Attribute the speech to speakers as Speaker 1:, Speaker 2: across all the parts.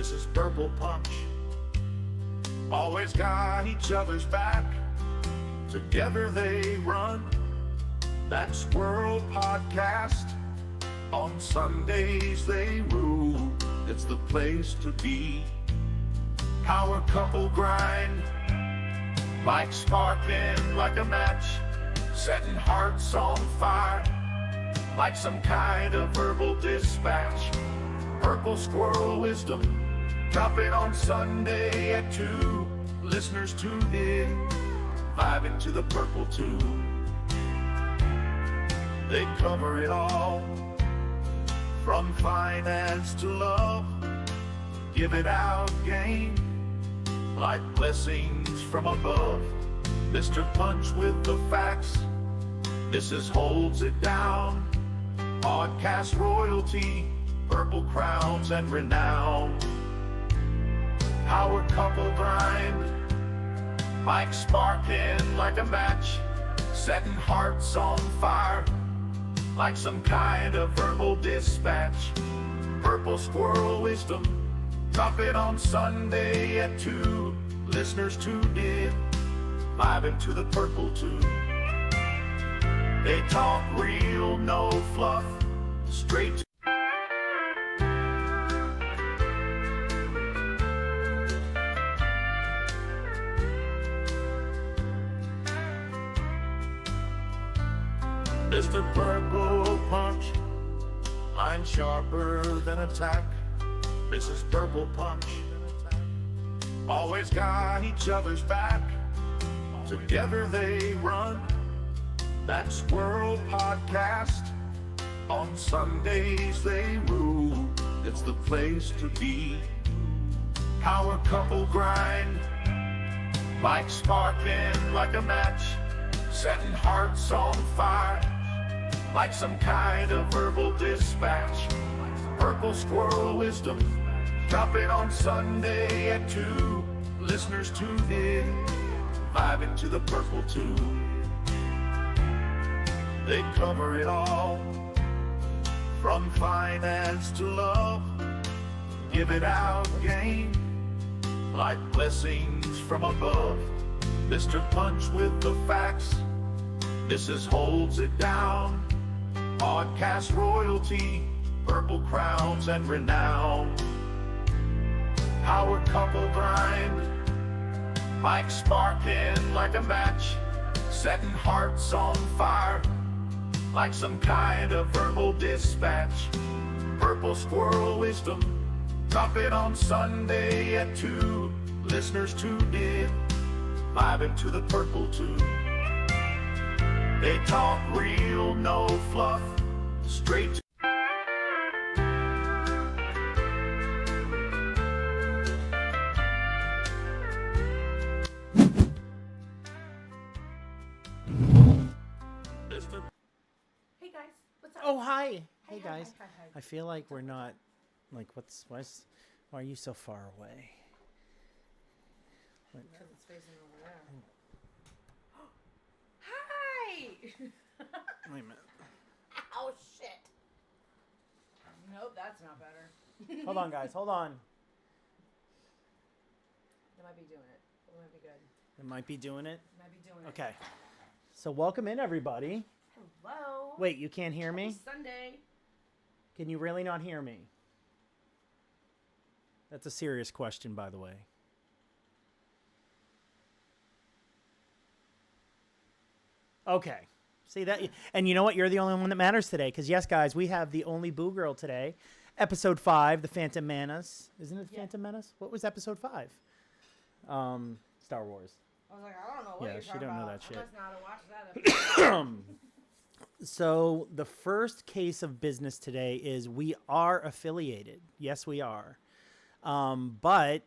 Speaker 1: This is Purple Punch. Always got each other's back. Together they run that Squirrel Podcast. On Sundays they rule. It's the place to be. Power couple grind. Mic sparking like a match. Setting hearts on fire like some kind of verbal dispatch. Purple Squirrel Wisdom, drop it on Sunday at 2. Listeners tuned in, vibing to the Purple Tune. They cover it all, from finance to love. Give it out game, like blessings from above. Mr. Punch with the facts, this is Holds It Down. Podcast royalty, purple crowns and renown. Power couple grind, mic sparking like a match. Setting hearts on fire like some kind of verbal dispatch. Purple Squirrel Wisdom, drop it on Sunday at 2. Listeners tuned in, vibing to the Purple Tune. They talk real, no fluff, straight to Mr. Purple Punch, line sharper than attack. This is Purple Punch. Always got each other's back. Together they run that Squirrel Podcast. On Sundays they rule. It's the place to be. Power couple grind, mic sparking like a match. Setting hearts on fire like some kind of verbal dispatch. Purple Squirrel Wisdom, drop it on Sunday at 2. Listeners tuned in, vibing to the Purple Tune. They cover it all, from finance to love. Give it out game, like blessings from above. Mr. Punch with the facts, this is Holds It Down. Podcast royalty, purple crowns and renown. Power couple grind, mic sparking like a match. Setting hearts on fire like some kind of verbal dispatch. Purple Squirrel Wisdom, drop it on Sunday at 2. Listeners tuned in, vibing to the Purple Tune. They talk real, no fluff, straight to
Speaker 2: Hey guys, what's up?
Speaker 3: Oh, hi. Hey, guys.
Speaker 2: Hi.
Speaker 3: I feel like we're not, like, why are you so far away?
Speaker 2: Because it's facing over there. Hi!
Speaker 3: Wait a minute.
Speaker 2: Oh, shit. Nope, that's not better.
Speaker 3: Hold on, guys. Hold on.
Speaker 2: It might be doing it. It might be good.
Speaker 3: It might be doing it.
Speaker 2: It might be doing it.
Speaker 3: Okay. So welcome in, everybody.
Speaker 2: Hello.
Speaker 3: Wait, you can't hear me?
Speaker 2: Happy Sunday.
Speaker 3: Can you really not hear me? That's a serious question, by the way. Okay. See that? And you know what? You're the only one that matters today. Because, yes, guys, we have the only Boo Girl today. Episode 5, The Phantom Menace. Isn't it Phantom Menace? What was episode 5? Star Wars.
Speaker 2: I was like, I don't know what
Speaker 3: Yeah,
Speaker 2: you're
Speaker 3: she
Speaker 2: talking
Speaker 3: don't know
Speaker 2: about.
Speaker 3: that shit.
Speaker 2: I must not have watched that episode.
Speaker 3: So the first case of business today is we are affiliated. Yes, we are. But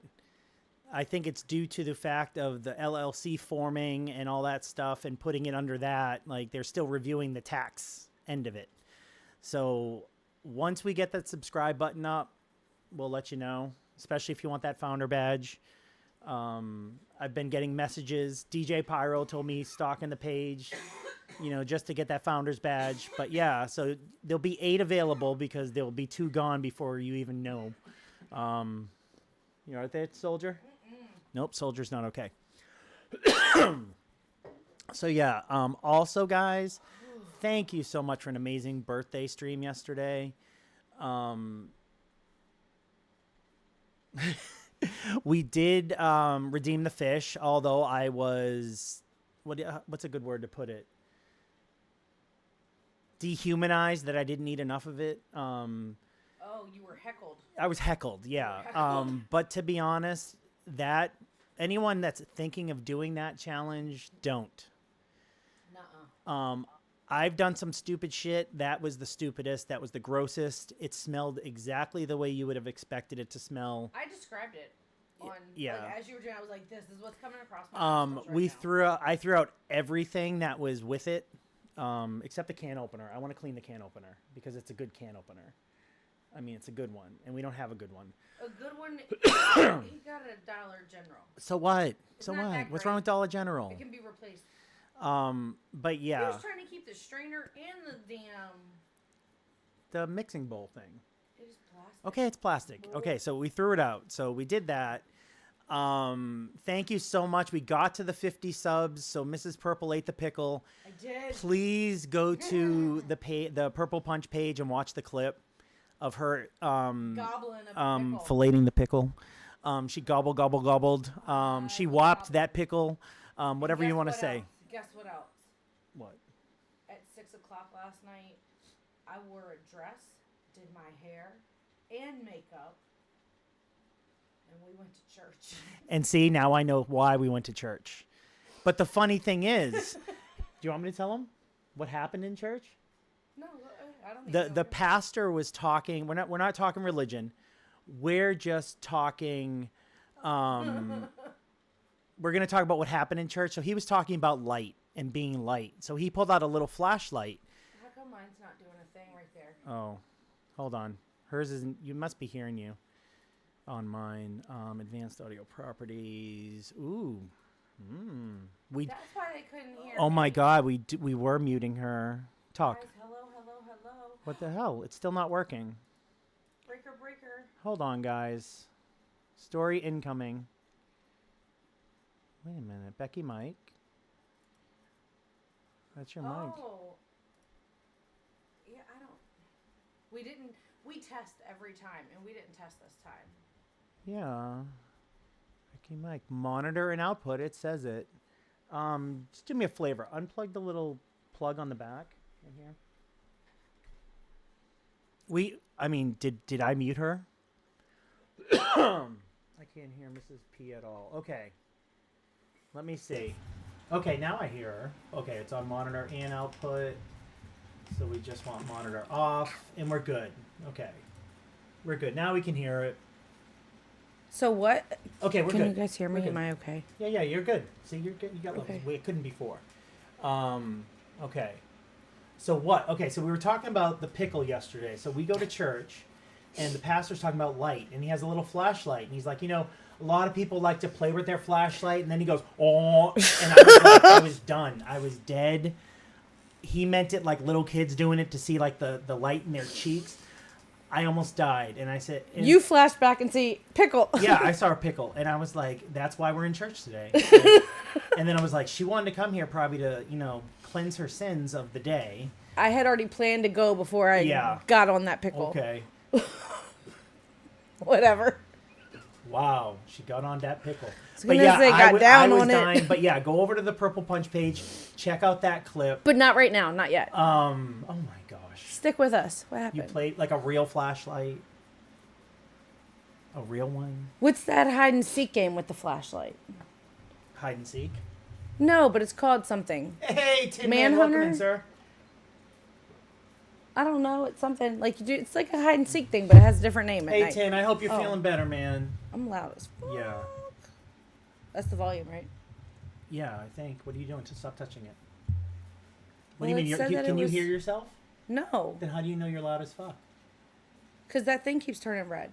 Speaker 3: I think it's due to the fact of the LLC forming and all that stuff and putting it under that. Like, they're still reviewing the tax end of it. So once we get that subscribe button up, we'll let you know, especially if you want that founder badge. I've been getting messages. DJ Pyro told me he's stalking the page, you know, just to get that founder's badge. But yeah, so there'll be 8 available because there'll be 2 gone before you even know. You all right there, soldier? Nope, soldier's not okay. So yeah, also guys, thank you so much for an amazing birthday stream yesterday. We did redeem the fish, although I was what's a good word to put it? Dehumanized that I didn't eat enough of it.
Speaker 2: Oh, you were heckled.
Speaker 3: I was heckled, yeah.
Speaker 2: You were heckled.
Speaker 3: But to be honest, that anyone that's thinking of doing that challenge, don't.
Speaker 2: Nuh-uh.
Speaker 3: I've done some stupid shit. That was the stupidest. That was the grossest. It smelled exactly the way you would have expected it to smell.
Speaker 2: I described it on
Speaker 3: Yeah.
Speaker 2: like, as you were doing. I was like, "This is what's coming across my nostrils right now."
Speaker 3: I threw out everything that was with it, except the can opener. I want to clean the can opener because it's a good can opener. I mean, it's a good one, and we don't have a good one.
Speaker 2: A good one. You got a Dollar General.
Speaker 3: So what?
Speaker 2: It's
Speaker 3: So
Speaker 2: not
Speaker 3: what?
Speaker 2: that
Speaker 3: What's
Speaker 2: great.
Speaker 3: wrong with Dollar General?
Speaker 2: It can be replaced.
Speaker 3: But
Speaker 2: He
Speaker 3: yeah,
Speaker 2: was trying to keep the strainer and the damn.
Speaker 3: the mixing bowl thing.
Speaker 2: It is plastic.
Speaker 3: Okay, it's plastic. Okay, so we threw it out. So we did that. Thank you so much. We got to the 50 subs. So Mrs. Purple ate the pickle.
Speaker 2: I did.
Speaker 3: Please go to the Purple Punch page and watch the clip of her
Speaker 2: Goblin of pickle.
Speaker 3: filleting the pickle. She gobbled. She whopped that pickle. Whatever you want to say.
Speaker 2: Guess what else?
Speaker 3: What?
Speaker 2: At 6 o'clock last night, I wore a dress, did my hair and makeup, and we went to church.
Speaker 3: And see, now I know why we went to church. But the funny thing is, do you want me to tell them what happened in church?
Speaker 2: No, I don't think
Speaker 3: The pastor was talking. We're not talking religion. We're just talking. We're going to talk about what happened in church. So he was talking about light and being light. So he pulled out a little flashlight.
Speaker 2: How come mine's not doing a thing right there?
Speaker 3: Oh, hold on. Hers isn't. You must be hearing you on mine. Advanced audio properties. Ooh. We.
Speaker 2: That's why they couldn't hear.
Speaker 3: Oh
Speaker 2: me.
Speaker 3: my God. We were muting her. Talk.
Speaker 2: Guys, hello.
Speaker 3: What the hell? It's still not working.
Speaker 2: Breaker.
Speaker 3: Hold on, guys. Story incoming. Wait a minute. Becky Mike. That's your mic.
Speaker 2: Oh. Yeah, I don't. We test every time, and we didn't test this time.
Speaker 3: Yeah. Becky Mike. Monitor and output. It says it. Just do me a favor. Unplug the little plug on the back in here. Did I mute her? I can't hear Mrs. P at all. Okay. Let me see. Okay, now I hear her. Okay, it's on monitor and output. So we just want monitor off, and we're good. Okay. We're good. Now we can hear it.
Speaker 2: So what?
Speaker 3: Okay, we're good.
Speaker 2: Can you guys hear me?
Speaker 3: We're good.
Speaker 2: Am I okay?
Speaker 3: Yeah, you're good. See, you're good. You got levels.
Speaker 2: Okay.
Speaker 3: Wait, it couldn't before. Okay. So what? Okay, so we were talking about the pickle yesterday. So we go to church, and the pastor's talking about light, and he has a little flashlight, and he's like, a lot of people like to play with their flashlight, and then he goes, oh, and I was done. I was dead. He meant it like little kids doing it to see like the light in their cheeks. I almost died, and I said,
Speaker 2: You flash back and see pickle.
Speaker 3: yeah, I saw a pickle, and I was like, that's why we're in church today. And then I was like, she wanted to come here probably to, cleanse her sins of the day.
Speaker 2: I had already planned to go before I got on that pickle.
Speaker 3: Okay.
Speaker 2: Whatever.
Speaker 3: Wow, she got on that pickle.
Speaker 2: But yeah, I was
Speaker 3: dying. But yeah, go over to the Purple Punch page, check out that clip.
Speaker 2: But not right now, not yet.
Speaker 3: Oh my gosh.
Speaker 2: Stick with us. What
Speaker 3: You
Speaker 2: happened?
Speaker 3: played like a real flashlight? A real one?
Speaker 2: What's that hide and seek game with the flashlight?
Speaker 3: Hide and seek?
Speaker 2: No, but it's called something.
Speaker 3: Hey, Tin Man, welcome in,
Speaker 2: Manhunter?
Speaker 3: sir.
Speaker 2: I don't know. It's something like you do. It's like a hide and seek thing, but it has a different name at
Speaker 3: Hey,
Speaker 2: night.
Speaker 3: Tin, I hope you're
Speaker 2: Oh.
Speaker 3: feeling better, man.
Speaker 2: I'm loud as fuck.
Speaker 3: Yeah.
Speaker 2: That's the volume, right?
Speaker 3: Yeah, I think. What are you doing to stop touching it? What
Speaker 2: Well,
Speaker 3: do you mean?
Speaker 2: it said that
Speaker 3: Can
Speaker 2: it
Speaker 3: you
Speaker 2: was-
Speaker 3: hear yourself?
Speaker 2: No,
Speaker 3: Then how do you know you're loud as fuck?
Speaker 2: because that thing keeps turning red.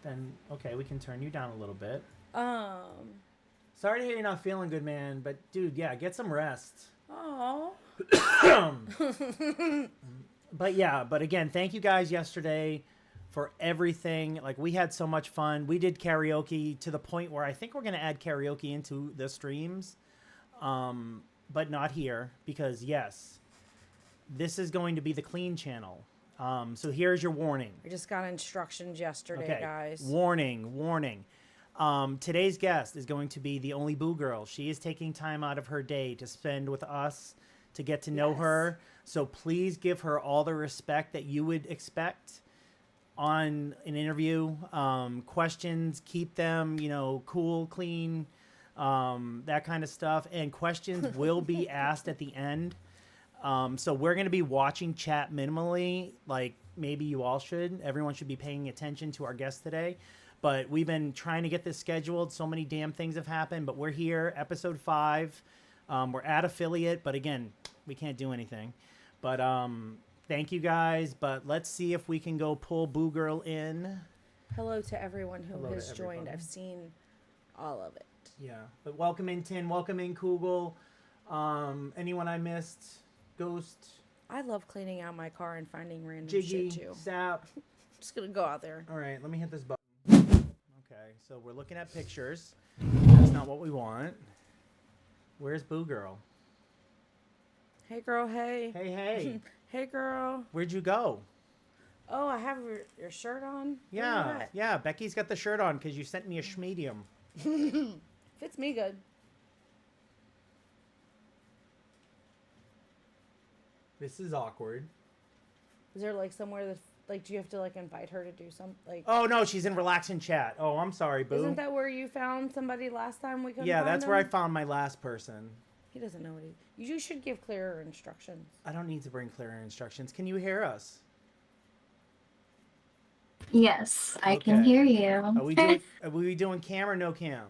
Speaker 3: Then, okay, we can turn you down a little bit.
Speaker 2: Sorry
Speaker 3: to hear you're not feeling good, man. But, dude, yeah, get some rest.
Speaker 2: Oh.
Speaker 3: But, yeah, but again, thank you guys yesterday for everything. Like, we had so much fun. We did karaoke to the point where I think we're going to add karaoke into the streams, but not here because, yes, this is going to be the clean channel. So here's your warning.
Speaker 2: We just got instructions yesterday, guys.
Speaker 3: Warning. Today's guest is going to be the only Boo Girl. She is taking time out of her day to spend with us, to get to know her. So please give her all the respect that you would expect on an interview. Questions, keep them, cool, clean, that kind of stuff. And questions will be asked at the end. So we're going to be watching chat minimally, like maybe you all should. Everyone should be paying attention to our guest today. But we've been trying to get this scheduled. So many damn things have happened. But we're here, episode 5. We're at affiliate. But again, we can't do anything. But thank you guys. But let's see if we can go pull Boo Girl in.
Speaker 2: Hello to everyone who has joined. I've seen all of it.
Speaker 3: Yeah. But welcome in, Tin. Welcome in, Kugel. Anyone I missed? Ghost.
Speaker 2: I love cleaning out my car and finding random
Speaker 3: Jiggy,
Speaker 2: shit too.
Speaker 3: Zap.
Speaker 2: Just gonna go out there.
Speaker 3: All right, let me hit this button. Okay, so we're looking at pictures. That's not what we want. Where's Boo Girl?
Speaker 2: Hey girl, hey.
Speaker 3: Hey.
Speaker 2: Hey girl.
Speaker 3: Where'd you go?
Speaker 2: Oh, I have your shirt on?
Speaker 3: Yeah. Becky's got the shirt on because you sent me a schmedium.
Speaker 2: Fits me good.
Speaker 3: This is awkward.
Speaker 2: Is there like somewhere that do you have to like invite her to do something like?
Speaker 3: Oh no, she's in relaxing chat. Oh, I'm sorry, Boo.
Speaker 2: Isn't that where you found somebody last time we couldn't
Speaker 3: Yeah,
Speaker 2: find
Speaker 3: that's
Speaker 2: him?
Speaker 3: where I found my last person.
Speaker 2: He doesn't know what you should give clearer instructions.
Speaker 3: I don't need to bring clearer instructions. Can you hear us?
Speaker 4: Yes, I can hear you.
Speaker 3: Are we doing cam or no cam?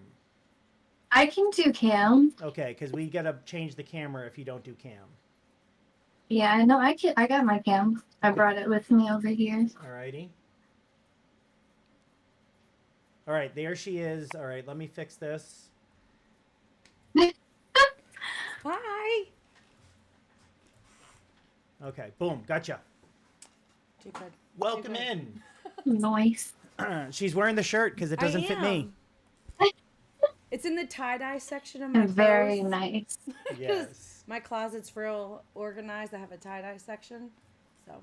Speaker 4: I can do cam.
Speaker 3: Okay, because we gotta change the camera if you don't do cam.
Speaker 4: Yeah, I know. I got my cam. I brought it with me over here.
Speaker 3: Alrighty. All right, there she is. All right, let me fix this.
Speaker 2: Hi.
Speaker 3: Okay, boom, gotcha.
Speaker 2: Too good.
Speaker 3: Welcome in.
Speaker 4: Nice.
Speaker 3: She's wearing the shirt because it doesn't fit me.
Speaker 2: It's in the tie-dye section of my
Speaker 4: Very
Speaker 2: clothes.
Speaker 4: nice.
Speaker 3: Yes.
Speaker 2: My closet's real organized. I have a tie-dye section. So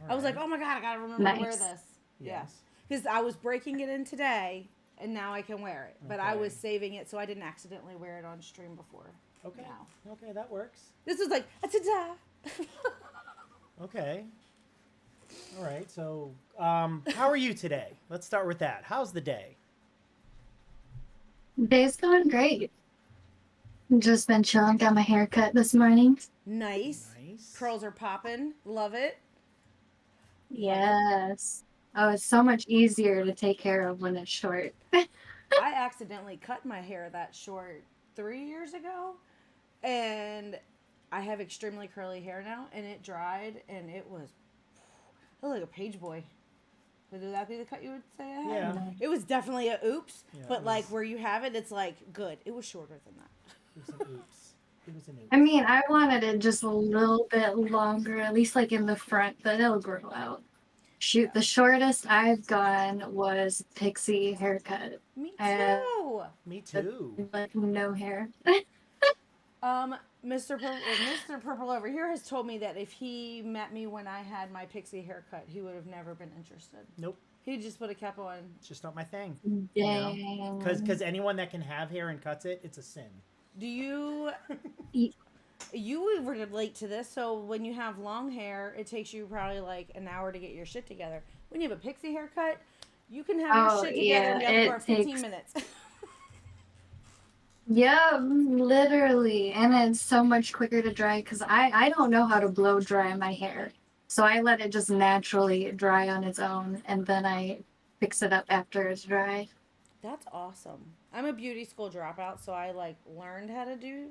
Speaker 2: I was like, oh my God, I got to remember to wear
Speaker 4: Nice.
Speaker 2: this.
Speaker 3: Yes.
Speaker 2: Because I was breaking it in today, and now I can wear it. But I
Speaker 3: Okay.
Speaker 2: was saving it so I didn't accidentally wear it on stream before.
Speaker 3: Okay.
Speaker 2: Now.
Speaker 3: Okay, that works.
Speaker 2: This was like, ta-da!
Speaker 3: Okay. All right. So, how are you today? Let's start with that. How's the day?
Speaker 4: Day's going great. Just been chilling. Got my hair cut this morning.
Speaker 2: Nice. Curls are popping. Love it.
Speaker 4: Yes. Oh, it's so much easier to take care of when it's short.
Speaker 2: I accidentally cut my hair that short 3 years ago, and I have extremely curly hair now, and it dried, and it was like a page boy. Would that be the cut you would say I had?
Speaker 3: Yeah.
Speaker 2: It was definitely a oops,
Speaker 3: Yeah,
Speaker 2: but
Speaker 3: it
Speaker 2: like
Speaker 3: was-
Speaker 2: where you have it, it's like good. It was shorter than that.
Speaker 3: It was an oops. It was an oops.
Speaker 4: I mean, I wanted it just a little bit longer, at least like in the front, but it'll grow out. Shoot, the shortest I've gone was pixie haircut.
Speaker 2: Me
Speaker 4: Uh,
Speaker 2: too.
Speaker 3: Me too.
Speaker 4: Like no hair.
Speaker 2: Mr. Purple over here has told me that if he met me when I had my pixie haircut, he would have never been interested.
Speaker 3: Nope.
Speaker 2: He just would have kept on.
Speaker 3: It's just not my thing.
Speaker 4: Dang.
Speaker 3: Because anyone that can have hair and cuts it, it's a sin.
Speaker 2: Do you?
Speaker 4: Ye-
Speaker 2: You would relate to this. So when you have long hair, it takes you probably like an hour to get your shit together. When you have a pixie haircut, you can have your shit together in
Speaker 4: yeah,
Speaker 2: for 15
Speaker 4: takes-
Speaker 2: minutes.
Speaker 4: Yeah, literally. And it's so much quicker to dry because I don't know how to blow dry my hair. So I let it just naturally dry on its own and then I fix it up after it's dry.
Speaker 2: That's awesome. I'm a beauty school dropout, so I like learned how to do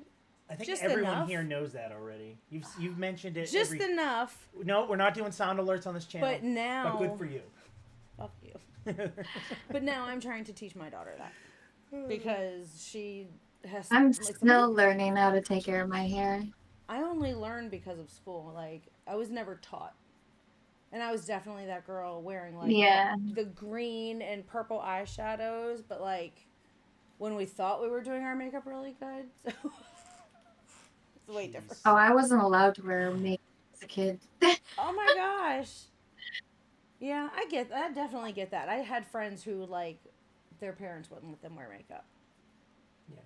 Speaker 3: I think
Speaker 2: Just
Speaker 3: everyone
Speaker 2: enough.
Speaker 3: here knows that already. You've mentioned it.
Speaker 2: just enough.
Speaker 3: No, we're not doing sound alerts on this channel.
Speaker 2: But now,
Speaker 3: But good for you.
Speaker 2: fuck you. But now I'm trying to teach my daughter that because she has.
Speaker 4: I'm
Speaker 2: like,
Speaker 4: still learning how to take care of my hair.
Speaker 2: I only learned because of school. Like I was never taught. And I was definitely that girl wearing like
Speaker 4: Yeah.
Speaker 2: the green and purple eyeshadows, but like when we thought we were doing our makeup really good. So it's way
Speaker 3: Jeez.
Speaker 2: different.
Speaker 4: Oh, I wasn't allowed to wear makeup as a kid.
Speaker 2: Oh my gosh. Yeah, I get that. I definitely get that. I had friends who like their parents wouldn't let them wear makeup.
Speaker 3: Yeah.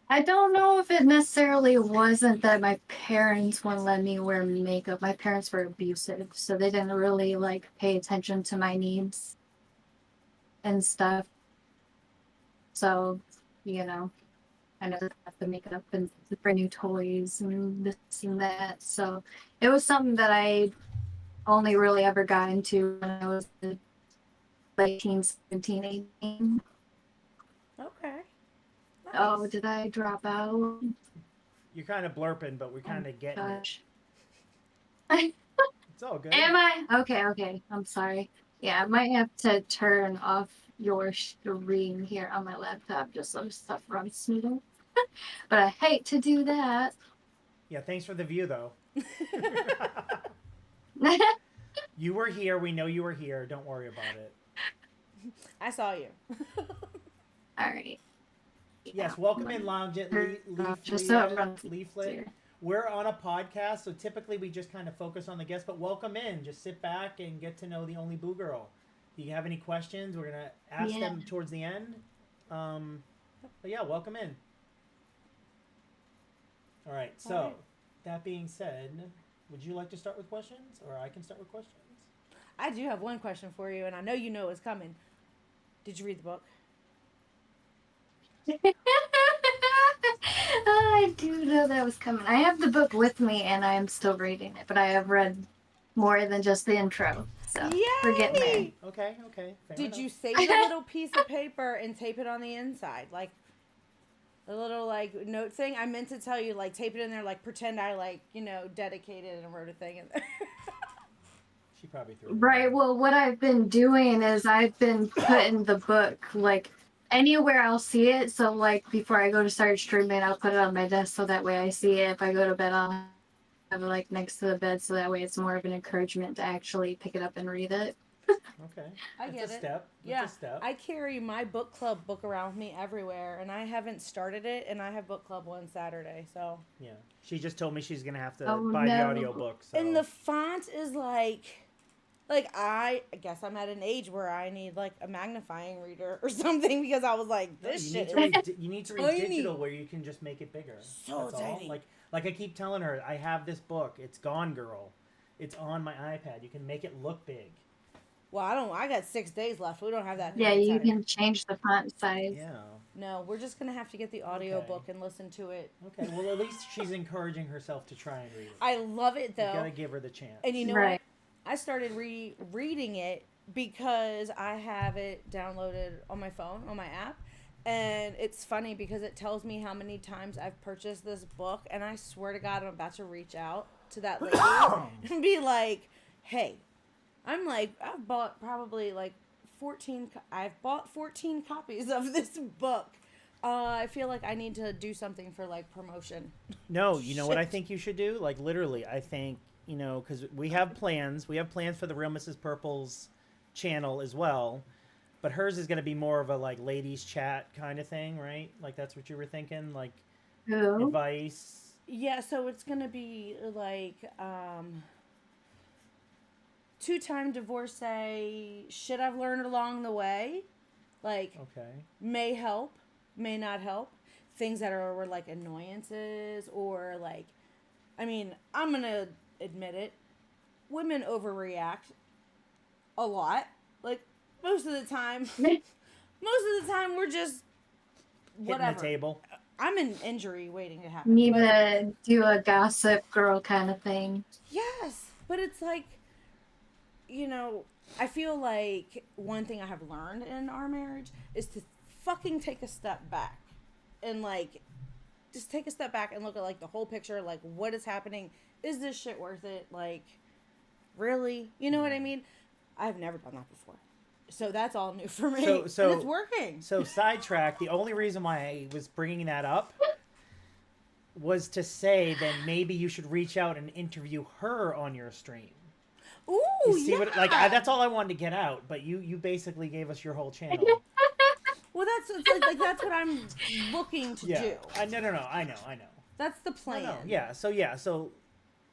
Speaker 4: I don't know if it necessarily wasn't that my parents wouldn't let me wear makeup. My parents were abusive, so they didn't really like pay attention to my needs and stuff. So, you know, I never got the makeup and bring new toys and this and that. So it was something that I only really ever got into when I was like 18, 17, 18.
Speaker 2: Okay.
Speaker 4: Oh,
Speaker 2: Nice.
Speaker 4: did I drop out?
Speaker 3: You're kind of blurping, but we're kind of getting it.
Speaker 4: Gosh.
Speaker 3: It's all good.
Speaker 4: Am I? Okay, okay. I'm sorry. Yeah, I might have to turn off your stream here on my laptop just so stuff runs smoother. But I hate to do that.
Speaker 3: Yeah, thanks for the view, though. You were here. We know you were here. Don't worry about it.
Speaker 2: I saw you.
Speaker 4: All right.
Speaker 3: Yes, welcome in, Lounge at
Speaker 4: Just so it runs
Speaker 3: Leaflet.
Speaker 4: easier.
Speaker 3: We're on a podcast, so typically we just kind of focus on the guests, but welcome in. Just sit back and get to know the Only Boo Girl. Do you have any questions? We're going to ask
Speaker 4: Yeah.
Speaker 3: them towards the end. But yeah, welcome in. All right, so
Speaker 2: All right.
Speaker 3: that being said, would you like to start with questions, or I can start with questions?
Speaker 2: I do have one question for you, and I know you know it's coming. Did you read the book?
Speaker 4: I do know that was coming. I have the book with me and I am still reading it, but I have read more than just the intro. So we're getting there.
Speaker 2: Yay!
Speaker 3: Okay, fair
Speaker 2: Did
Speaker 3: enough.
Speaker 2: you save a little piece of paper and tape it on the inside? Like a little like note thing? I meant to tell you, like tape it in there, like pretend I like, dedicated and wrote a thing in there.
Speaker 3: She probably threw it
Speaker 4: Right.
Speaker 3: away.
Speaker 4: Well, what I've been doing is I've been putting the book like anywhere I'll see it. So like before I go to start streaming, I'll put it on my desk so that way I see it. If I go to bed, I'll have it like next to the bed so that way it's more of an encouragement to actually pick it up and read it.
Speaker 3: Okay.
Speaker 2: I
Speaker 3: That's
Speaker 2: get
Speaker 3: a
Speaker 2: it.
Speaker 3: step.
Speaker 2: Yeah,
Speaker 3: That's a step.
Speaker 2: I carry my book club book around with me everywhere, and I haven't started it, and I have book club one Saturday, so.
Speaker 3: Yeah. She just told me she's going to have to
Speaker 4: Oh,
Speaker 3: buy the
Speaker 4: no.
Speaker 3: audiobook. So.
Speaker 2: And the font is like I guess I'm at an age where I need like a magnifying reader or something because I was like,
Speaker 3: No,
Speaker 2: this
Speaker 3: you
Speaker 2: shit
Speaker 3: need
Speaker 2: is
Speaker 3: to read, you need to read
Speaker 2: tiny.
Speaker 3: digital where you can just make it bigger.
Speaker 2: So
Speaker 3: That's all.
Speaker 2: tiny.
Speaker 3: Like I keep telling her, I have this book. It's Gone Girl. It's on my iPad. You can make it look big.
Speaker 2: Well, I got 6 days left. We don't have that.
Speaker 4: Yeah,
Speaker 2: many
Speaker 4: you
Speaker 2: time.
Speaker 4: can change the font size.
Speaker 3: Yeah.
Speaker 2: No, we're just gonna have to get the audiobook and listen to it.
Speaker 3: Okay. Well, at least she's encouraging herself to try and read it.
Speaker 2: I love it
Speaker 3: You
Speaker 2: though.
Speaker 3: gotta give her the chance.
Speaker 2: And you know
Speaker 4: Right.
Speaker 2: what? I started reading it because I have it downloaded on my phone, on my app. And it's funny because it tells me how many times I've purchased this book. And I swear to God, I'm about to reach out to that lady and be like, hey, I've bought probably like 14 copies of this book. I feel like I need to do something for like promotion.
Speaker 3: No, you know what I
Speaker 2: Shit.
Speaker 3: think you should do? Like literally, I think, because we have plans. We have plans for the Real Mrs. Purple's channel as well. But hers is going to be more of a like ladies chat kind of thing, right? Like that's what you were thinking, like
Speaker 4: Who?
Speaker 3: advice.
Speaker 2: Yeah, so it's gonna be like two-time divorcee shit I've learned along the way, like
Speaker 3: Okay.
Speaker 2: may help, may not help, things that were like annoyances or like, I mean, I'm gonna admit it, women overreact a lot. Like most of the time, we're just
Speaker 3: Hitting
Speaker 2: whatever.
Speaker 3: the table.
Speaker 2: I'm an injury waiting to happen.
Speaker 4: Need
Speaker 2: but-
Speaker 4: to do a gossip girl kind of thing.
Speaker 2: Yes, but it's like, I feel like one thing I have learned in our marriage is to fucking take a step back and like just take a step back and look at like the whole picture, like what is happening. Is this shit worth it? Like, really? You know what I mean? I've never done that before. So that's all new for me.
Speaker 3: So
Speaker 2: and it's working.
Speaker 3: So sidetrack. The only reason why I was bringing that up was to say that maybe you should reach out and interview her on your stream.
Speaker 2: Ooh,
Speaker 3: You see
Speaker 2: yeah.
Speaker 3: what that's all I wanted to get out, but you basically gave us your whole channel.
Speaker 2: Well, it's like that's what I'm looking to
Speaker 3: Yeah.
Speaker 2: do.
Speaker 3: No, I know.
Speaker 2: That's the
Speaker 3: No,
Speaker 2: plan.
Speaker 3: no. Yeah. So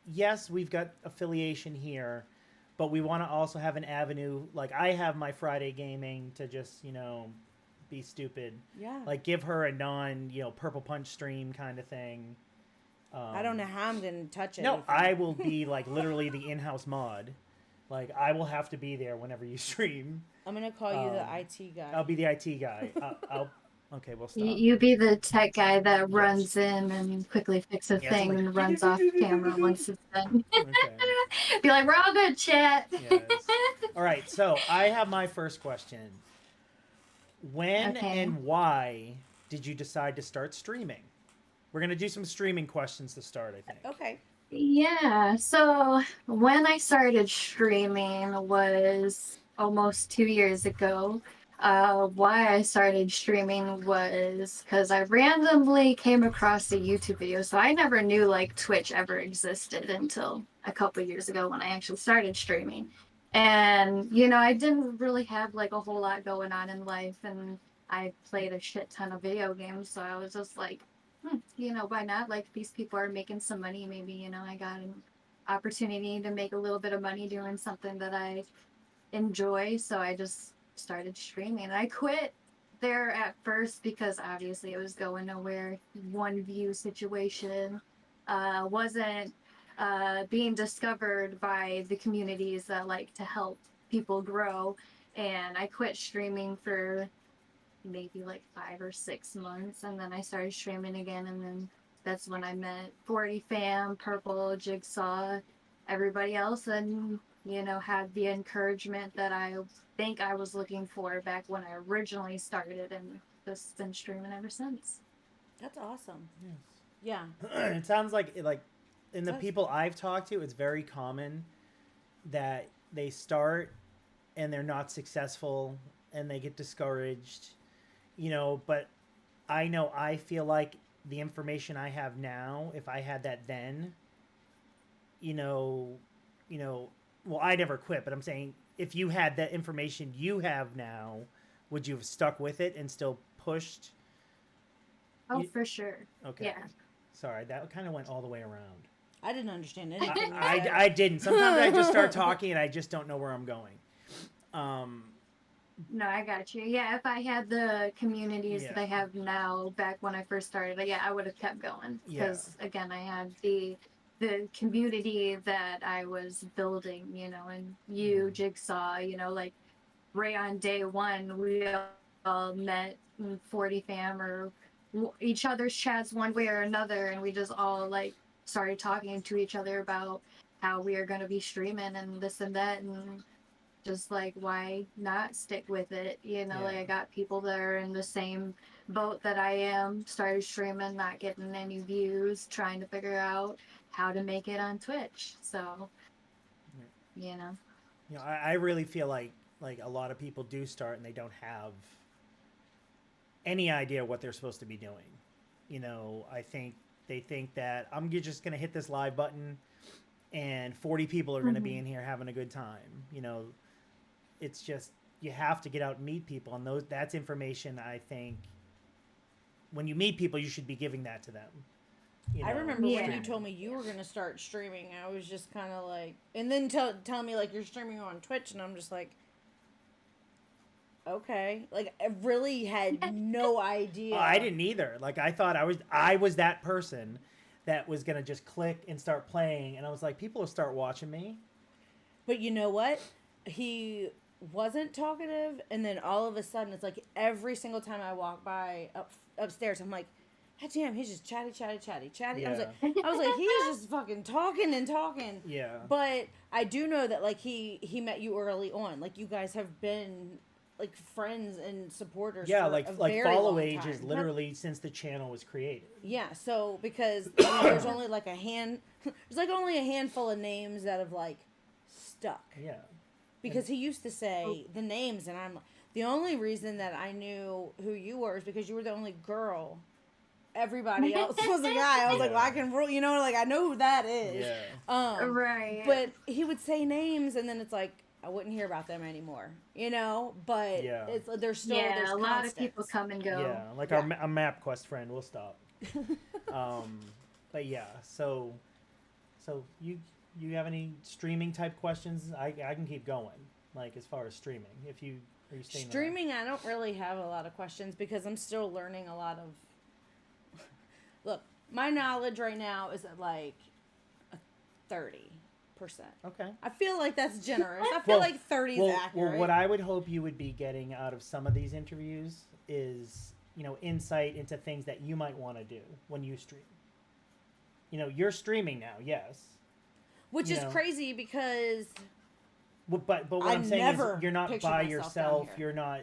Speaker 3: yes, we've got affiliation here, but we want to also have an avenue. Like I have my Friday gaming to just be stupid.
Speaker 2: Yeah.
Speaker 3: Like give her a non Purple Punch stream kind of thing.
Speaker 2: I don't know how I'm gonna touch it.
Speaker 3: No, I will be like literally the in-house mod. Like I will have to be there whenever you stream.
Speaker 2: I'm gonna call you the IT guy.
Speaker 3: I'll be the IT guy. Okay, we'll stop.
Speaker 4: You be the tech guy that runs in and quickly fixes a
Speaker 3: Yeah, it's
Speaker 4: thing
Speaker 3: like-
Speaker 4: and runs off camera once it's done.
Speaker 3: Okay.
Speaker 4: Be like, we're all good, chat.
Speaker 3: Yes. All right, so I have my first question. When
Speaker 4: Okay.
Speaker 3: and why did you decide to start streaming? We're going to do some streaming questions to start, I think.
Speaker 2: Okay.
Speaker 4: Yeah, so when I started streaming was almost 2 years ago. Why I started streaming was because I randomly came across a YouTube video. So I never knew like Twitch ever existed until a couple years ago when I actually started streaming. And, I didn't really have like a whole lot going on in life. And I played a shit ton of video games. So I was just like, why not? Like these people are making some money. Maybe, I got an opportunity to make a little bit of money doing something that I enjoy. So I just started streaming. And I quit there at first because obviously it was going nowhere. One view situation wasn't being discovered by the communities that like to help people grow. And I quit streaming for maybe like 5 or 6 months, and then I started streaming again, and then that's when I met 40 Fam, Purple, Jigsaw, everybody else, and had the encouragement that I think I was looking for back when I originally started, and just been streaming ever since.
Speaker 2: That's awesome.
Speaker 3: Yes.
Speaker 2: Yeah.
Speaker 3: It sounds like in the
Speaker 2: Does.
Speaker 3: people I've talked to, it's very common that they start and they're not successful and they get discouraged, but I feel like the information I have now, if I had that then, well, I never quit, but I'm saying if you had that information you have now, would you have stuck with it and still pushed?
Speaker 4: Oh, for sure.
Speaker 3: Okay.
Speaker 4: Yeah.
Speaker 3: Sorry, that kind of went all the way around.
Speaker 2: I didn't understand anything. you
Speaker 3: I,
Speaker 2: said.
Speaker 3: I didn't. Sometimes I just start talking and I just don't know where I'm going.
Speaker 4: No, I got you. Yeah, if I had the communities
Speaker 3: Yeah.
Speaker 4: that I have now back when I first started, yeah, I would have kept going. Because again, I had the community that I was building, and you, Jigsaw, like right on day one, we all met in 40 Fam or each other's chats one way or another, and we just all like started talking to each other about how we are going to be streaming and this and that, and just like why not stick with it, like I got people that are in the same boat that I am, started streaming, not getting any views, trying to figure out how to make it on Twitch. So
Speaker 3: I really feel like a lot of people do start and they don't have any idea what they're supposed to be doing. I think they think that I'm just going to hit this live button and 40 people are going to be in here having a good time. It's just, you have to get out and meet people, and that's information. I think when you meet people, you should be giving that to them.
Speaker 2: I remember when
Speaker 4: Yeah.
Speaker 2: you told me you were going to start streaming, I was just kind of like, and then tell me like you're streaming on Twitch, and I'm just like, okay. Like, I really had no idea.
Speaker 3: Oh, I didn't either. Like, I thought I was that person that was going to just click and start playing, and I was like, people will start watching me.
Speaker 2: But you know what? He wasn't talkative, and then all of a sudden, it's like every single time I walk by upstairs, I'm like, "God damn, he's just chatty.
Speaker 3: Yeah.
Speaker 2: I was like, he's just fucking talking and talking.
Speaker 3: Yeah.
Speaker 2: But I do know that like he met you early on. Like you guys have been like friends and supporters.
Speaker 3: Yeah,
Speaker 2: for
Speaker 3: like
Speaker 2: a very
Speaker 3: follow
Speaker 2: long
Speaker 3: age
Speaker 2: time.
Speaker 3: is literally since the channel was created.
Speaker 2: Yeah, so because there's only like there's like only a handful of names that have like stuck.
Speaker 3: Yeah.
Speaker 2: Because he used to say the names, and I'm the only reason that I knew who you were is because you were the only girl everybody else was a guy. I was like, well, I can rule, you know, like I know who that is.
Speaker 3: Yeah.
Speaker 4: Right.
Speaker 2: But he would say names, and then it's like I wouldn't hear about them anymore, you know. But
Speaker 3: Yeah.
Speaker 2: it's there's still
Speaker 4: yeah,
Speaker 2: there's
Speaker 4: a lot of
Speaker 2: constants.
Speaker 4: people come and go.
Speaker 3: Yeah, like
Speaker 2: Yeah.
Speaker 3: our MapQuest friend. We'll stop. But yeah, so you have any streaming type questions? I can keep going. Like as far as streaming, if you are you staying
Speaker 2: Streaming, I don't really have a lot of questions because I'm still learning a lot of. Look, my knowledge right now is at like 30%.
Speaker 3: Okay.
Speaker 2: I feel like that's generous. I feel like 30 is accurate.
Speaker 3: Well, what I would hope you would be getting out of some of these interviews is, you know, insight into things that you might want to do when you stream. You know, you're streaming now, yes.
Speaker 2: Which
Speaker 3: you
Speaker 2: is
Speaker 3: know.
Speaker 2: crazy because
Speaker 3: But what
Speaker 2: I
Speaker 3: I'm saying
Speaker 2: never
Speaker 3: is you're not
Speaker 2: picture
Speaker 3: by
Speaker 2: myself down
Speaker 3: yourself.
Speaker 2: here.
Speaker 3: You're not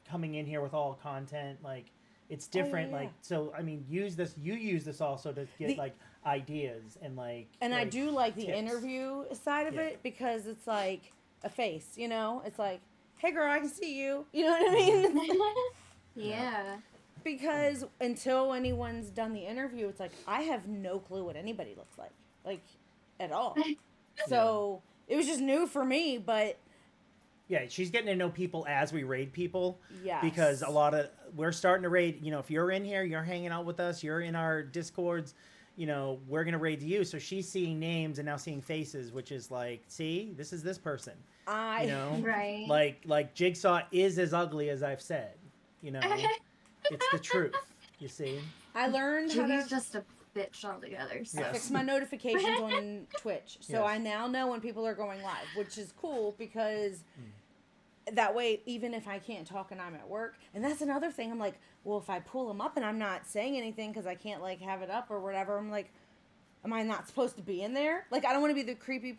Speaker 3: coming in here with all content. Like it's different.
Speaker 2: yeah.
Speaker 3: Like so, I mean, use this. You use this also to get like ideas and like.
Speaker 2: and I
Speaker 3: like,
Speaker 2: do like the
Speaker 3: tips.
Speaker 2: interview side of
Speaker 3: Yeah.
Speaker 2: it because it's like a face, you know? It's like, hey girl, I can see you. You know what I mean?
Speaker 4: Yeah.
Speaker 2: Because until anyone's done the interview, it's like I have no clue what anybody looks like at all. So it was just new for me, but
Speaker 3: Yeah, she's getting to know people as we raid people.
Speaker 2: yes.
Speaker 3: Because we're starting to raid. You know, if you're in here, you're hanging out with us, you're in our Discords. You know, we're gonna raid you. So she's seeing names and now seeing faces, which is like, see, this is this person. You know,
Speaker 4: Right.
Speaker 3: like Jigsaw is as ugly as I've said. You know, it's the truth. You see.
Speaker 2: I learned how
Speaker 4: Judy's
Speaker 2: to
Speaker 4: just a bitch altogether. So.
Speaker 3: Yes.
Speaker 2: fix my notifications on Twitch. So
Speaker 3: Yes.
Speaker 2: I now know when people are going live, which is cool because that way, even if I can't talk and I'm at work, and that's another thing, I'm like, well, if I pull them up and I'm not saying anything because I can't like have it up or whatever, I'm like, am I not supposed to be in there? Like, I don't want to be the creepy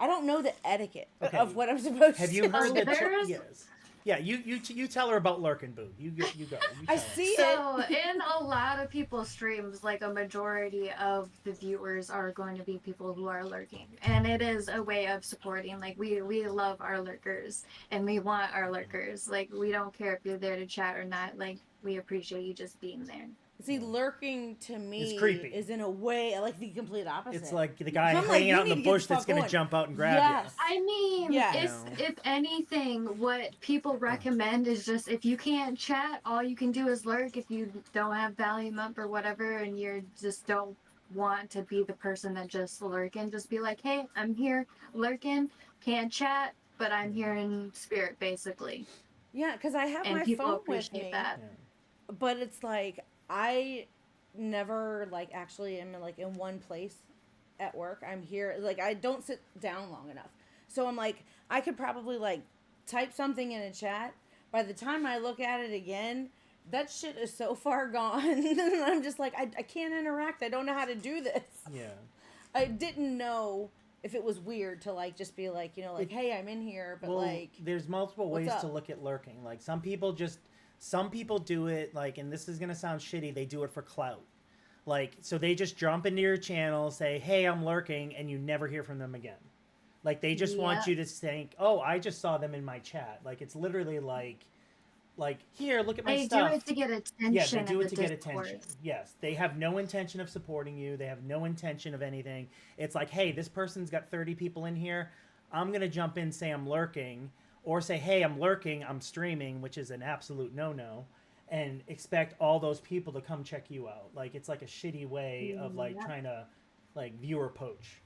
Speaker 2: I don't know the etiquette
Speaker 3: Okay.
Speaker 2: of what I'm supposed to
Speaker 3: Have you
Speaker 2: do.
Speaker 3: heard the
Speaker 4: There's-
Speaker 3: yes? Yeah, you tell her about Lurkin' Boo. You go. You
Speaker 2: I
Speaker 3: tell her.
Speaker 2: see it.
Speaker 4: So, in a lot of people's streams, like a majority of the viewers are going to be people who are lurking. And it is a way of supporting. Like, we love our lurkers and we want our lurkers. Like, we don't care if you're there to chat or not. Like, we appreciate you just being there.
Speaker 2: See, lurking to me
Speaker 3: It's creepy.
Speaker 2: is in a way like the complete opposite.
Speaker 3: It's like the guy
Speaker 2: I'm like,
Speaker 3: hanging
Speaker 2: you
Speaker 3: out in
Speaker 2: need
Speaker 3: the
Speaker 2: to get
Speaker 3: bush
Speaker 2: the
Speaker 3: that's
Speaker 2: fuck
Speaker 3: going to
Speaker 2: going.
Speaker 3: jump out and grab
Speaker 2: Yes.
Speaker 4: I mean,
Speaker 2: Yeah.
Speaker 4: if anything, what people recommend is just if you can't chat, all you can do is lurk. If you don't have volume up or whatever, and you just don't want to be the person that just lurking, just be like, hey, I'm here lurking, can't chat, but I'm here in spirit, basically.
Speaker 2: Yeah, because I have
Speaker 4: And
Speaker 2: my
Speaker 4: people
Speaker 2: phone with
Speaker 4: appreciate
Speaker 2: me,
Speaker 4: that.
Speaker 3: Yeah.
Speaker 2: but it's like I never like actually am like in one place at work. I'm here, like I don't sit down long enough, so I'm like I could probably like type something in a chat. By the time I look at it again, that shit is so far gone. And I'm just like I can't interact. I don't know how to do this.
Speaker 3: Yeah.
Speaker 2: I didn't know if it was weird to like just be like, you know, like, hey, I'm in here, but
Speaker 3: Well,
Speaker 2: like
Speaker 3: there's multiple
Speaker 2: what's
Speaker 3: ways
Speaker 2: up?
Speaker 3: to look at lurking. Like some people do it like, and this is gonna sound shitty. They do it for clout. Like so they just jump into your channel, say, "Hey, I'm lurking," and you never hear from them again. Like they just want
Speaker 4: Yeah.
Speaker 3: you to think, "Oh, I just saw them in my chat." Like it's literally like here, look at my
Speaker 4: They
Speaker 3: stuff.
Speaker 4: do it to get attention.
Speaker 3: Yeah, they do
Speaker 4: in
Speaker 3: it to
Speaker 4: the
Speaker 3: get
Speaker 4: Discord.
Speaker 3: attention. Yes, they have no intention of supporting you. They have no intention of anything. It's like, hey, this person's got 30 people in here. I'm going to jump in, say I'm lurking, or say, hey, I'm lurking, I'm streaming, which is an absolute no-no, and expect all those people to come check you out. Like, it's like a shitty way of, like,
Speaker 4: Yeah.
Speaker 3: trying to, like, viewer poach.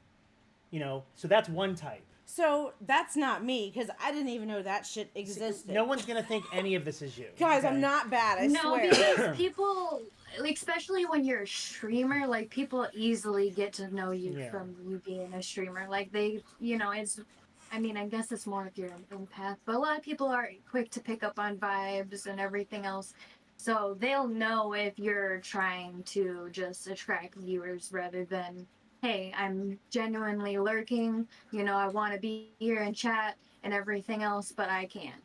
Speaker 3: You know? So that's one type.
Speaker 2: So that's not me because I didn't even know that shit existed.
Speaker 3: No one's going to think any of this is you.
Speaker 2: Guys,
Speaker 3: okay?
Speaker 2: I'm not bad. I
Speaker 4: No,
Speaker 2: swear.
Speaker 4: because people, like, especially when you're a streamer, like, people easily get to know you
Speaker 3: Yeah.
Speaker 4: from you being a streamer. Like, they, it's, I mean, I guess it's more if you're an empath, but a lot of people are quick to pick up on vibes and everything else. So they'll know if you're trying to just attract viewers rather than, hey, I'm genuinely lurking, I want to be here and chat and everything else, but I can't,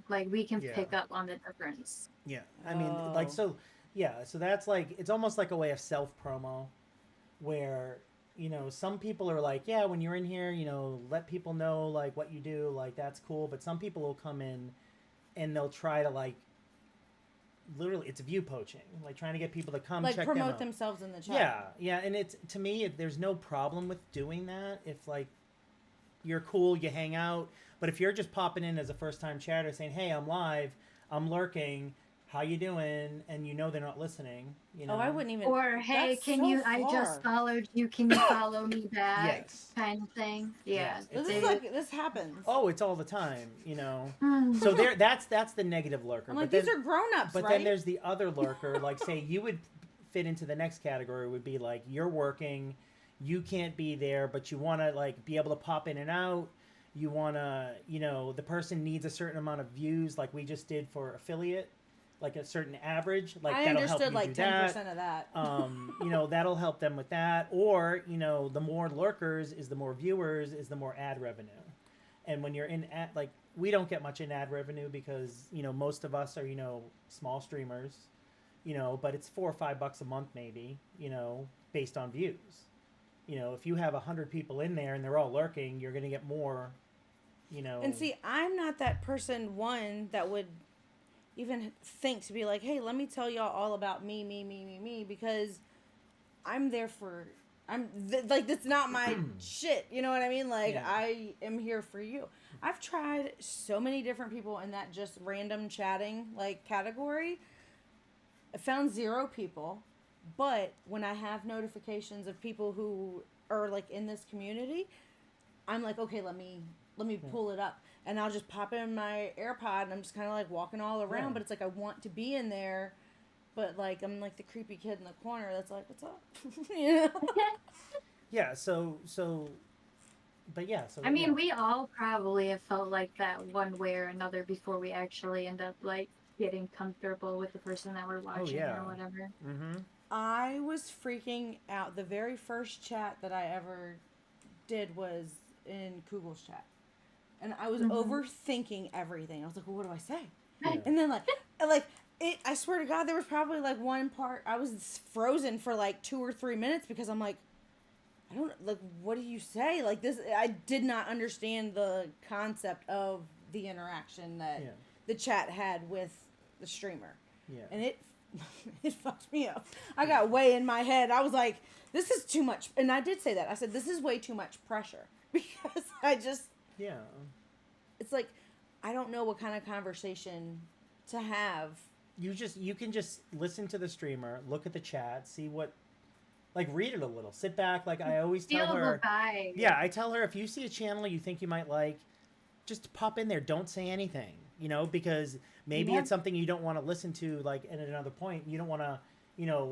Speaker 4: like we can
Speaker 3: Yeah.
Speaker 4: pick up on the difference.
Speaker 3: Yeah, I mean,
Speaker 2: Oh.
Speaker 3: like, so that's like, it's almost like a way of self-promo where, some people are like, yeah, when you're in here, let people know, like, what you do, like, that's cool, but some people will come in and they'll try to, like, literally it's view poaching, like trying to get people to come
Speaker 2: Like
Speaker 3: check them
Speaker 2: promote
Speaker 3: out.
Speaker 2: themselves in the chat.
Speaker 3: Yeah, and it's, to me, there's no problem with doing that if like you're cool, you hang out. But if you're just popping in as a first time chatter saying, "Hey, I'm live, I'm lurking, how you doing?" and they're not listening,
Speaker 2: Oh, I wouldn't even.
Speaker 4: Or hey,
Speaker 2: That's
Speaker 4: can
Speaker 2: so
Speaker 4: you? I just
Speaker 2: far.
Speaker 4: followed you. Can you follow me back?
Speaker 3: Yes.
Speaker 4: Kind of thing. Yeah.
Speaker 3: Yes.
Speaker 2: This
Speaker 3: They-
Speaker 2: is like this happens.
Speaker 3: Oh, it's all the time,
Speaker 4: Hmm.
Speaker 3: So that's the negative lurker.
Speaker 2: I'm like,
Speaker 3: but
Speaker 2: these are grown-ups,
Speaker 3: But
Speaker 2: right?
Speaker 3: then there's the other lurker, like say you would fit into the next category, would be like you're working, you can't be there, but you want to like be able to pop in and out. You want to, the person needs a certain amount of views, like we just did for affiliate, like a certain average. Like
Speaker 2: I
Speaker 3: that'll
Speaker 2: understood
Speaker 3: help you
Speaker 2: like
Speaker 3: do
Speaker 2: 10%
Speaker 3: that.
Speaker 2: of that.
Speaker 3: That'll help them with that. Or, the more lurkers is the more viewers is the more ad revenue. And when you're in ad, like we don't get much in ad revenue because, most of us are, small streamers, but it's $4 or $5 a month maybe, based on views. If you have 100 people in there and they're all lurking, you're going to get more,
Speaker 2: And see, I'm not that person, one, that would even think to be like, hey, let me tell y'all all about me, because I'm there for, like, that's not my shit. You know what I mean? Like,
Speaker 3: Yeah.
Speaker 2: I am here for you. I've tried so many different people in that just random chatting, like, category. I found 0 people. But when I have notifications of people who are, like, in this community, I'm like, okay, let me pull it up, and I'll just pop in my AirPod, and I'm just kind of like walking all around.
Speaker 3: Yeah.
Speaker 2: But it's like I want to be in there, but like I'm like the creepy kid in the corner that's like, "What's up?"
Speaker 3: Yeah. So. But yeah. So.
Speaker 4: I mean,
Speaker 3: yeah.
Speaker 4: we all probably have felt like that one way or another before we actually end up like getting comfortable with the person that we're watching
Speaker 3: yeah.
Speaker 4: or whatever.
Speaker 3: Mm-hmm.
Speaker 2: I was freaking out. The very first chat that I ever did was in Google's chat, and I was overthinking everything. I was like, well, what do I say?
Speaker 3: Yeah.
Speaker 2: And then I swear to God, there was probably like one part I was frozen for like 2 or 3 minutes because I'm like, I don't like, what do you say? Like this, I did not understand the concept of the interaction that
Speaker 3: Yeah.
Speaker 2: the chat had with the streamer.
Speaker 3: Yeah.
Speaker 2: And it fucked me up. I got way in my head. I was like, this is too much. And I did say that. I said, this is way too much pressure because
Speaker 3: Yeah.
Speaker 2: it's like, I don't know what kind of conversation to have.
Speaker 3: You can just listen to the streamer, look at the chat, see what, like read it a little, sit back. Like I always tell
Speaker 4: Feel
Speaker 3: her,
Speaker 4: the vibe.
Speaker 3: yeah, I tell her if you see a channel you think you might like, just pop in there. Don't say anything, because maybe
Speaker 4: Yeah.
Speaker 3: it's something you don't want to listen to. Like at another point, you don't want to,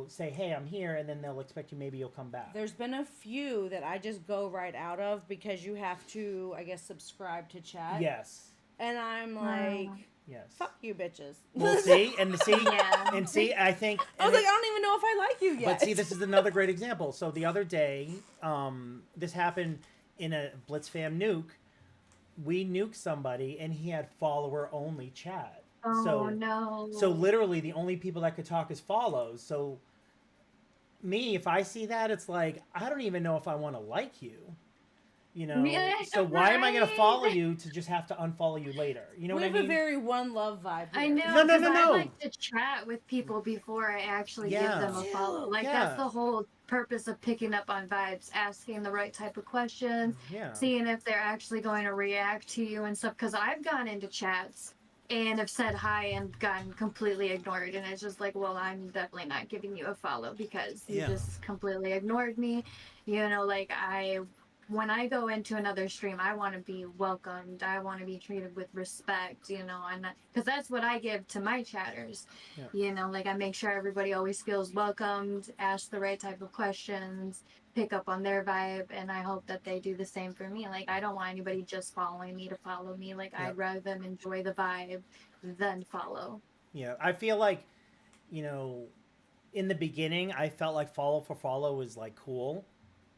Speaker 3: say, hey, I'm here, and then they'll expect you. Maybe you'll come back.
Speaker 2: There's been a few that I just go right out of because you have to, I guess, subscribe to chat.
Speaker 3: Yes.
Speaker 2: And I'm like,
Speaker 3: Yes.
Speaker 2: fuck you, bitches.
Speaker 3: Well, see, and see,
Speaker 4: Yeah.
Speaker 3: and see. I think.
Speaker 2: I was
Speaker 3: and
Speaker 2: like, I don't even know if I like you yet.
Speaker 3: But see, this is another great example. So the other day, this happened in a Blitzfam nuke. We nuked somebody, and he had follower-only chat.
Speaker 4: Oh no.
Speaker 3: So literally, the only people that could talk is follows. So me, if I see that, it's like I don't even know if I want to like you.
Speaker 4: Yeah,
Speaker 3: So why am I going to
Speaker 4: right.
Speaker 3: follow you to just have to unfollow you later? You know
Speaker 2: we
Speaker 3: what I
Speaker 2: have
Speaker 3: mean?
Speaker 2: a very one love vibe.
Speaker 4: I
Speaker 2: here.
Speaker 4: know.
Speaker 3: No.
Speaker 4: 'Cause I like to chat with people before I actually give
Speaker 3: Yeah.
Speaker 4: them a follow. Like
Speaker 3: Yeah.
Speaker 4: that's the whole purpose of picking up on vibes, asking the right type of questions,
Speaker 3: Yeah.
Speaker 4: seeing if they're actually going to react to you and stuff. Because I've gone into chats and have said hi and gotten completely ignored, and it's just like, well, I'm definitely not giving you a follow because you
Speaker 3: Yeah.
Speaker 4: just completely ignored me. When I go into another stream, I want to be welcomed. I want to be treated with respect, and because that's what I give to my chatters.
Speaker 3: Yeah.
Speaker 4: I make sure everybody always feels welcomed, ask the right type of questions, pick up on their vibe, and I hope that they do the same for me. Like, I don't want anybody just following me to follow me. Like,
Speaker 3: Yeah.
Speaker 4: I'd rather them enjoy the vibe than follow.
Speaker 3: Yeah. I feel like, in the beginning, I felt like follow for follow was like cool.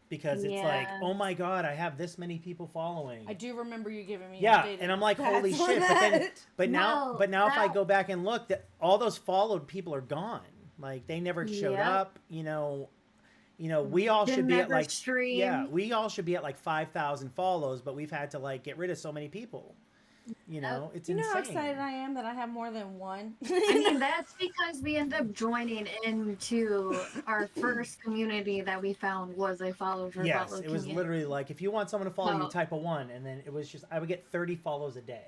Speaker 3: Because it's like,
Speaker 4: Yeah.
Speaker 3: oh my God, I have this many people following.
Speaker 2: I do remember you giving me
Speaker 3: Yeah,
Speaker 2: updated
Speaker 3: and I'm like, holy
Speaker 2: stats on
Speaker 3: shit!
Speaker 2: that.
Speaker 3: But now
Speaker 4: No,
Speaker 3: if I
Speaker 4: that-
Speaker 3: go back and look, that all those followed people are gone. Like they never showed
Speaker 4: Yep.
Speaker 3: up. We all
Speaker 4: They
Speaker 3: should be at
Speaker 4: never
Speaker 3: like
Speaker 4: stream.
Speaker 3: yeah, we all should be at like 5,000 follows, but we've had to like get rid of so many people. You know, it's
Speaker 2: You know how
Speaker 3: insane.
Speaker 2: excited I am that I have more than one?
Speaker 4: I mean, that's because we end up joining into our first community that we found was a follow for
Speaker 3: Yes,
Speaker 4: follow
Speaker 3: it was
Speaker 4: community.
Speaker 3: literally like if you want someone to follow you,
Speaker 4: So,
Speaker 3: type a one, and then it was just I would get 30 follows a day.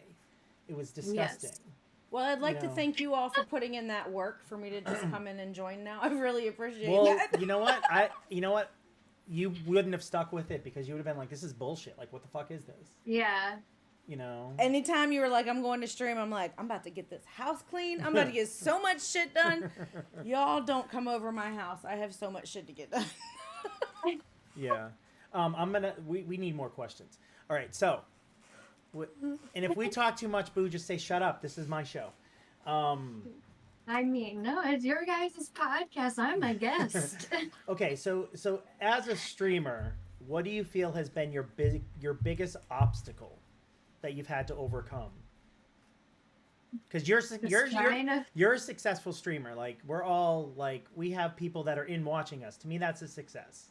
Speaker 3: It was disgusting.
Speaker 4: yes.
Speaker 2: Well, I'd like to
Speaker 3: know.
Speaker 2: thank you all for putting in that work for me to just come in and join now. I really appreciate
Speaker 3: Well,
Speaker 2: that.
Speaker 3: you know what? You wouldn't have stuck with it because you would have been like, "This is bullshit. Like, what the fuck is this?"
Speaker 4: Yeah.
Speaker 3: You know.
Speaker 2: Anytime you were like, I'm going to stream, I'm like, I'm about to get this house clean. I'm about to get so much shit done. Y'all don't come over my house. I have so much shit to get done.
Speaker 3: Yeah. We need more questions. All right. So, and if we talk too much, Boo, just say shut up. This is my show.
Speaker 4: I mean, no, it's your guys' podcast. I'm a guest.
Speaker 3: Okay. So as a streamer, what do you feel has been your biggest obstacle that you've had to overcome? Because you're a successful streamer. Like we're all like we have people that are in watching us. To me, that's a success.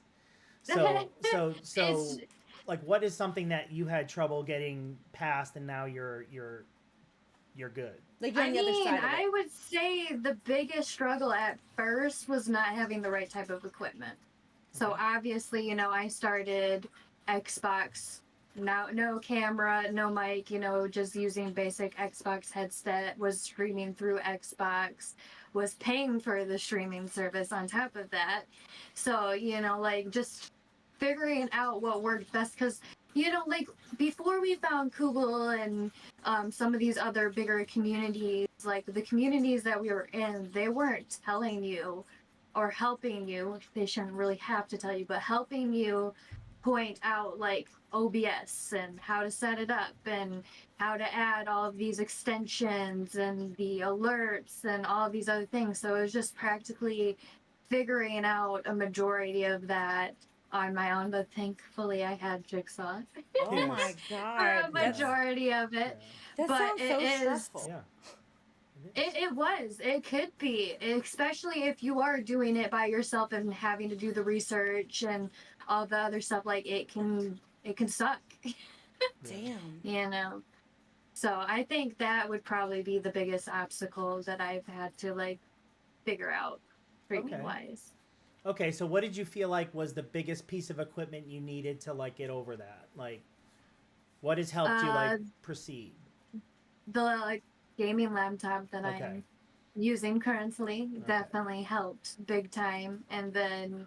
Speaker 3: So
Speaker 4: It's-
Speaker 3: like what is something that you had trouble getting past and now you're good?
Speaker 2: Like you're
Speaker 4: I
Speaker 2: on the other
Speaker 4: mean,
Speaker 2: side of
Speaker 4: I
Speaker 2: it.
Speaker 4: would say the biggest struggle at first was not having the right type of equipment. So
Speaker 3: Okay.
Speaker 4: obviously, I started Xbox, no camera, no mic, just using basic Xbox headset, was streaming through Xbox, was paying for the streaming service on top of that. So, like just figuring out what worked best because like before we found Google and some of these other bigger communities, like the communities that we were in, they weren't telling you or helping you. They shouldn't really have to tell you, but helping you point out like OBS and how to set it up and how to add all of these extensions and the alerts and all of these other things. So it was just practically figuring out a majority of that on my own, but thankfully I had Jigsaw
Speaker 2: Oh my
Speaker 4: for
Speaker 2: god.
Speaker 4: a majority of
Speaker 3: Yeah.
Speaker 4: it.
Speaker 2: That
Speaker 4: but
Speaker 2: sounds
Speaker 4: it
Speaker 2: so
Speaker 4: is-
Speaker 2: stressful.
Speaker 3: Yeah.
Speaker 4: It could be, especially if you are doing it by yourself and having to do the research and all the other stuff. Like it can suck,
Speaker 2: Damn.
Speaker 4: So I think that would probably be the biggest obstacle that I've had to like figure out streaming
Speaker 3: Okay.
Speaker 4: wise.
Speaker 3: Okay, so what did you feel like was the biggest piece of equipment you needed to like get over that? Like, what has helped you like proceed?
Speaker 4: The like gaming laptop that
Speaker 3: Okay.
Speaker 4: I'm using currently
Speaker 3: Okay.
Speaker 4: definitely helped big time, and then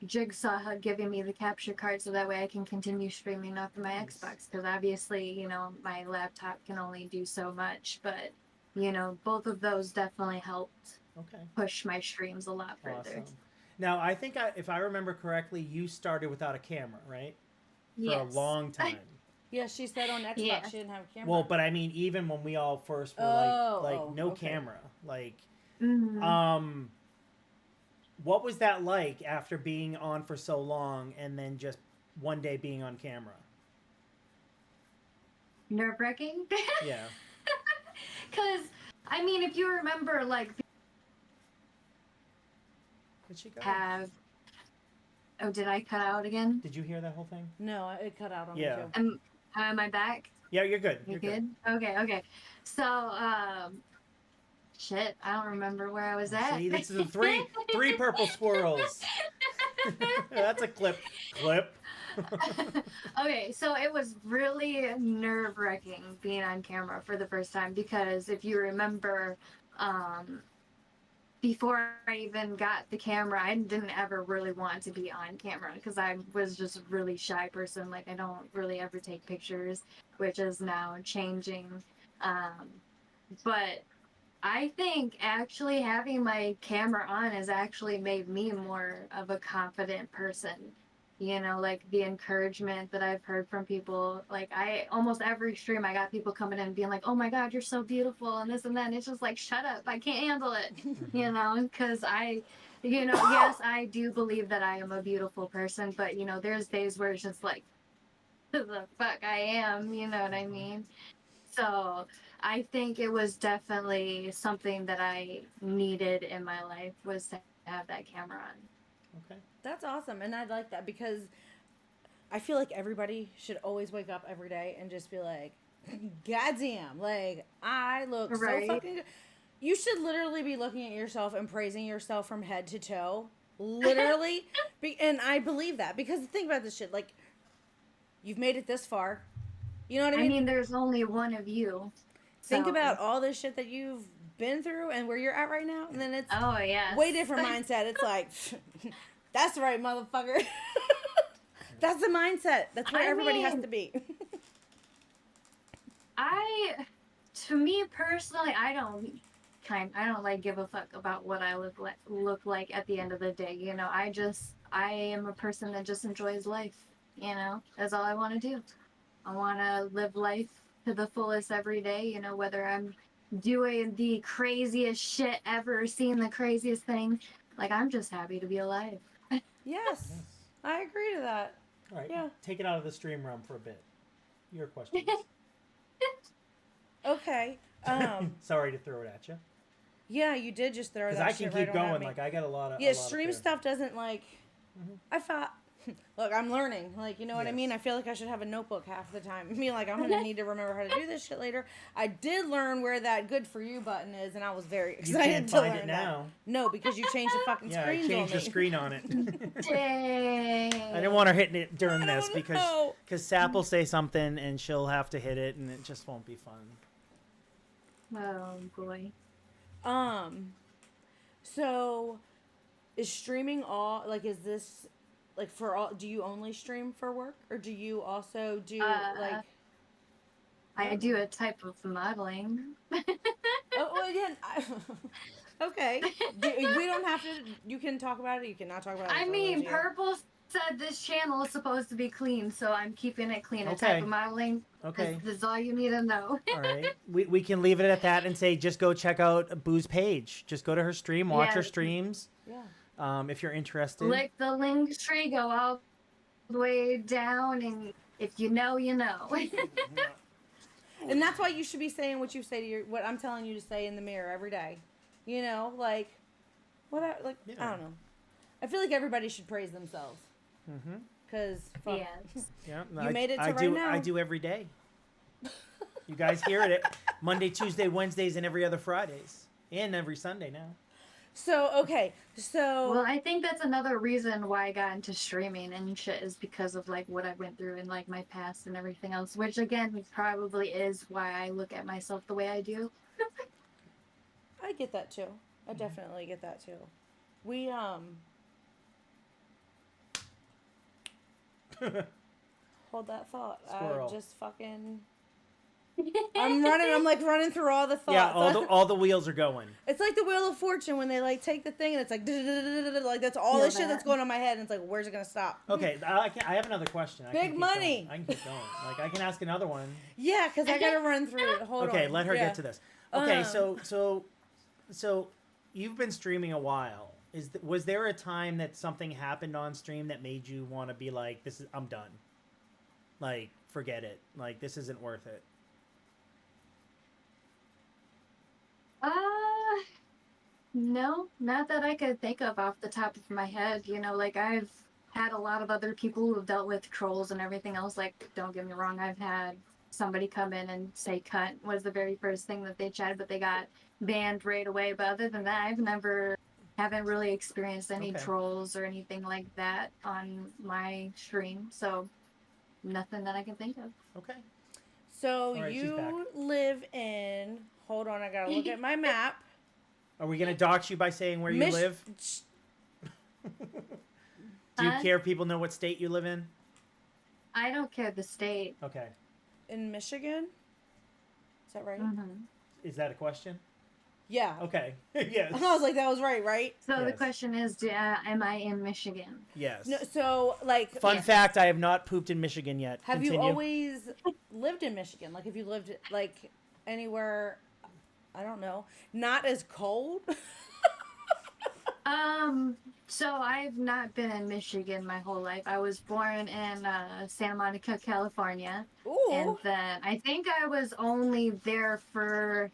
Speaker 4: Jigsaw had given me the capture card so that way I can continue streaming off of my
Speaker 3: Nice.
Speaker 4: Xbox because obviously my laptop can only do so much, but both of those definitely helped
Speaker 3: Okay.
Speaker 4: push my streams a lot further.
Speaker 3: Awesome. Now, I think if I remember correctly, you started without a camera, right? For
Speaker 4: Yes.
Speaker 3: a long time.
Speaker 2: Yeah, she said on Xbox
Speaker 4: Yeah.
Speaker 2: she didn't have a camera.
Speaker 3: Well, but I mean, even when we all first were no
Speaker 2: okay.
Speaker 3: camera, like,
Speaker 4: Mhm.
Speaker 3: what was that like after being on for so long and then just one day being on camera?
Speaker 4: Nerve-wracking.
Speaker 3: Yeah.
Speaker 4: Because I mean, if you remember, like
Speaker 3: Did she go?
Speaker 4: oh, did I cut out again?
Speaker 3: Did you hear that whole thing?
Speaker 2: No, it cut out on
Speaker 3: Yeah.
Speaker 2: me too.
Speaker 4: Am I back?
Speaker 3: Yeah, you're good.
Speaker 4: You're good? Okay. So, shit, I don't remember where I was at.
Speaker 3: See, this is the three purple squirrels. That's a clip.
Speaker 4: Okay, so it was really nerve-wracking being on camera for the first time because if you remember, before I even got the camera, I didn't ever really want to be on camera because I was just a really shy person. Like, I don't really ever take pictures, which is now changing. But I think actually having my camera on has actually made me more of a confident person. Like the encouragement that I've heard from people, like almost every stream I got people coming in and being like, oh my God, you're so beautiful and this and that. And it's just like, shut up. I can't handle it, because yes, I do believe that I am a beautiful person, but there's days where it's just like, who the fuck I am, you know what I mean? So I think it was definitely something that I needed in my life was to have that camera on.
Speaker 3: Okay.
Speaker 2: That's awesome, and I like that because I feel like everybody should always wake up every day and just be like, goddamn, like, I look so
Speaker 4: Right.
Speaker 2: fucking good. You should literally be looking at yourself and praising yourself from head to toe. Literally. And I believe that. Because think about this shit. Like, you've made it this far. You know what I
Speaker 4: I
Speaker 2: mean?
Speaker 4: mean, there's only one of you.
Speaker 2: Think
Speaker 4: so-
Speaker 2: about all this shit that you've been through and where you're at right now. And then it's
Speaker 4: Oh, yeah.
Speaker 2: way different mindset. It's like, that's right, motherfucker. That's the mindset. That's where
Speaker 4: I
Speaker 2: everybody has
Speaker 4: mean-
Speaker 2: to be.
Speaker 4: To me personally, I don't like give a fuck about what I look like at the end of the day. You know, I am a person that just enjoys life. You know, that's all I want to do. I want to live life to the fullest every day. You know, whether I'm doing the craziest shit ever, seeing the craziest thing, like I'm just happy to be alive.
Speaker 2: Yes.
Speaker 3: Yes.
Speaker 2: I agree to that.
Speaker 3: All right.
Speaker 2: Yeah.
Speaker 3: Take it out of the stream realm for a bit. Your questions.
Speaker 2: Okay.
Speaker 3: Sorry to throw it at you.
Speaker 2: Yeah, you did just throw
Speaker 3: Because
Speaker 2: that
Speaker 3: I can
Speaker 2: shit
Speaker 3: keep
Speaker 2: right on at
Speaker 3: going.
Speaker 2: me.
Speaker 3: Like I got a lot of.
Speaker 2: Yeah,
Speaker 3: a lot of
Speaker 2: stream
Speaker 3: fear.
Speaker 2: stuff doesn't like. I thought. Look, I'm learning. Like, you know what I
Speaker 3: Yes.
Speaker 2: mean? I feel like I should have a notebook half the time. I mean, like, I'm gonna need to remember how to do this shit later. I did learn where that "good for you" button is, and I was very
Speaker 3: You
Speaker 2: excited
Speaker 3: can't
Speaker 2: to
Speaker 3: find
Speaker 2: learn
Speaker 3: it
Speaker 2: that.
Speaker 3: now.
Speaker 2: No, because you changed the fucking
Speaker 3: Yeah, I
Speaker 2: screens
Speaker 3: changed
Speaker 2: on
Speaker 3: your
Speaker 2: me.
Speaker 3: screen on it.
Speaker 4: Dang.
Speaker 3: I didn't want her hitting it during this
Speaker 2: don't
Speaker 3: because
Speaker 2: know.
Speaker 3: Sap will say something and she'll have to hit it and it just won't be fun.
Speaker 4: Oh boy.
Speaker 2: So, is streaming all like? Is this like for all? Do you only stream for work, or do you also do like?
Speaker 4: I do a type of modeling.
Speaker 2: Oh, well, yeah. Okay. We don't have to. You can talk about it. You cannot talk about it.
Speaker 4: I
Speaker 2: if
Speaker 4: mean,
Speaker 2: lose you.
Speaker 4: Purple said this channel is supposed to be clean, so I'm keeping it clean. A
Speaker 3: Okay.
Speaker 4: type of modeling.
Speaker 3: Okay.
Speaker 4: This is all you need to know.
Speaker 3: All right. We can leave it at that and say just go check out Boo's page. Just go to her stream, watch her
Speaker 4: Yes.
Speaker 3: streams.
Speaker 2: Yeah.
Speaker 3: If you're interested.
Speaker 4: Lick the link tree, go all the way down, and if you know, you know.
Speaker 2: And that's why you should be saying what you say to your. What I'm telling you to say in the mirror every day. You know, like, what? I
Speaker 3: Yeah.
Speaker 2: don't know. I feel like everybody should praise themselves.
Speaker 3: Mm-hmm.
Speaker 2: Cause fuck.
Speaker 4: Yes.
Speaker 3: Yeah.
Speaker 2: You made it to
Speaker 3: I
Speaker 2: right
Speaker 3: do,
Speaker 2: now.
Speaker 3: I do every day. You guys hear it Monday, Tuesday, Wednesdays, and every other Fridays. And every Sunday now.
Speaker 2: So okay. So
Speaker 4: Well, I think that's another reason why I got into streaming and shit is because of like what I went through in like my past and everything else, which again probably is why I look at myself the way I do.
Speaker 2: I get that too. I definitely get that too. We hold that thought.
Speaker 3: Squirrel.
Speaker 2: I just fucking. I'm running through all the thoughts.
Speaker 3: Yeah, all the wheels are going.
Speaker 2: It's like the Wheel of Fortune when they like take the thing and it's like like that's all
Speaker 4: Feel
Speaker 2: the shit that's
Speaker 4: that.
Speaker 2: going on in my head and it's like where's it gonna stop?
Speaker 3: Okay, I have another question. I can
Speaker 2: Big
Speaker 3: keep
Speaker 2: money.
Speaker 3: going. I can keep going. Like I can ask another one.
Speaker 2: Yeah, because I gotta run through it. Hold on.
Speaker 3: Okay, let her
Speaker 2: Yeah.
Speaker 3: get to this. Okay,
Speaker 2: Um,
Speaker 3: so you've been streaming a while. Was there a time that something happened on stream that made you want to be like, I'm done. Like, forget it. Like, this isn't worth it.
Speaker 4: No, not that I could think of off the top of my head. You know, like I've had a lot of other people who have dealt with trolls and everything else. Like, don't get me wrong, I've had somebody come in and say "cunt" was the very first thing that they chatted, but they got banned right away. But other than that, haven't really experienced any
Speaker 3: Okay.
Speaker 4: trolls or anything like that on my stream. So nothing that I can think of.
Speaker 3: Okay.
Speaker 2: So
Speaker 3: All right, she's back.
Speaker 2: you live in. Hold on, I gotta look at my map.
Speaker 3: Are we gonna dox you by saying where you
Speaker 2: Mich-
Speaker 3: live? Do you
Speaker 4: Huh?
Speaker 3: care if people know what state you live in?
Speaker 4: I don't care the state.
Speaker 3: Okay.
Speaker 2: In Michigan. Is that right?
Speaker 4: Mhm.
Speaker 3: Is that a question?
Speaker 2: Yeah.
Speaker 3: Okay. Yes.
Speaker 2: I was like, that was right?
Speaker 4: So the
Speaker 3: Yes.
Speaker 4: question is, am I in Michigan?
Speaker 3: Yes.
Speaker 2: No, so like,
Speaker 3: Fun
Speaker 4: Yeah.
Speaker 3: fact: I have not pooped in Michigan yet.
Speaker 2: have
Speaker 3: Continue.
Speaker 2: you always lived in Michigan? Like, have you lived like anywhere? I don't know. Not as cold.
Speaker 4: So I've not been in Michigan my whole life. I was born in Santa Monica, California. And
Speaker 2: Ooh.
Speaker 4: then I think I was only there for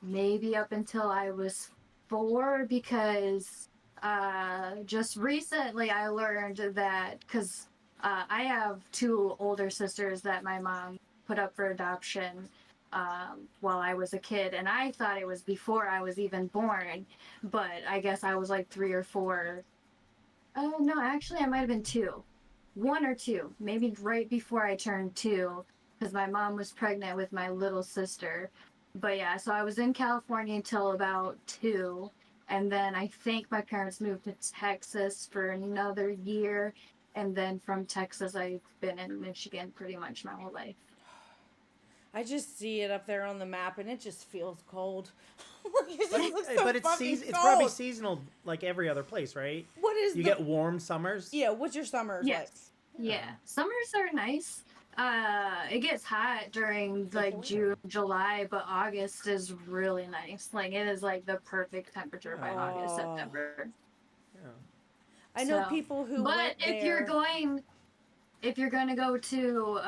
Speaker 4: maybe up until I was 4 because just recently I learned that because I have two older sisters that my mom put up for adoption while I was a kid, and I thought it was before I was even born, but I guess I was like 3 or 4. Oh, no, actually, I might have been 2. 1 or 2, maybe right before I turned 2, because my mom was pregnant with my little sister. But yeah, so I was in California until about 2. And then I think my parents moved to Texas for another year. And then from Texas, I've been in Michigan pretty much my whole life.
Speaker 2: I just see it up there on the map, and it just feels cold. It just looks so
Speaker 3: But it's
Speaker 2: fucking
Speaker 3: it's probably
Speaker 2: cold.
Speaker 3: seasonal like every other place, right?
Speaker 2: What is
Speaker 3: You get warm summers.
Speaker 2: Yeah, what's your summers like?
Speaker 4: Yes. Yeah. Summers are nice. It gets hot during like June, July, but August is really nice. Like it is like the perfect temperature by August,
Speaker 2: Oh.
Speaker 4: September.
Speaker 3: Yeah.
Speaker 2: I know
Speaker 4: So-
Speaker 2: people who
Speaker 4: But
Speaker 2: went
Speaker 4: if
Speaker 2: there.
Speaker 4: you're going to go to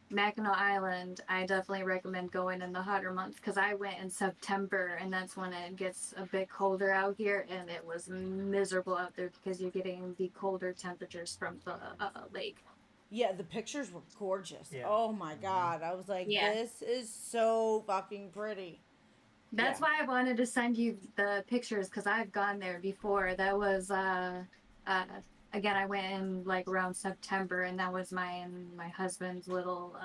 Speaker 4: Mackinac Island, I definitely recommend going in the hotter months because I went in September and that's when it gets a bit colder out here, and it was miserable out there because you're getting the colder temperatures from the lake.
Speaker 2: Yeah, the pictures were gorgeous.
Speaker 3: Yeah.
Speaker 2: Oh my god. I was like,
Speaker 4: Yeah.
Speaker 2: this is so fucking pretty.
Speaker 4: That's
Speaker 2: Yeah.
Speaker 4: why I wanted to send you the pictures because I've gone there before. That was again, I went in like around September, and that was my and my husband's little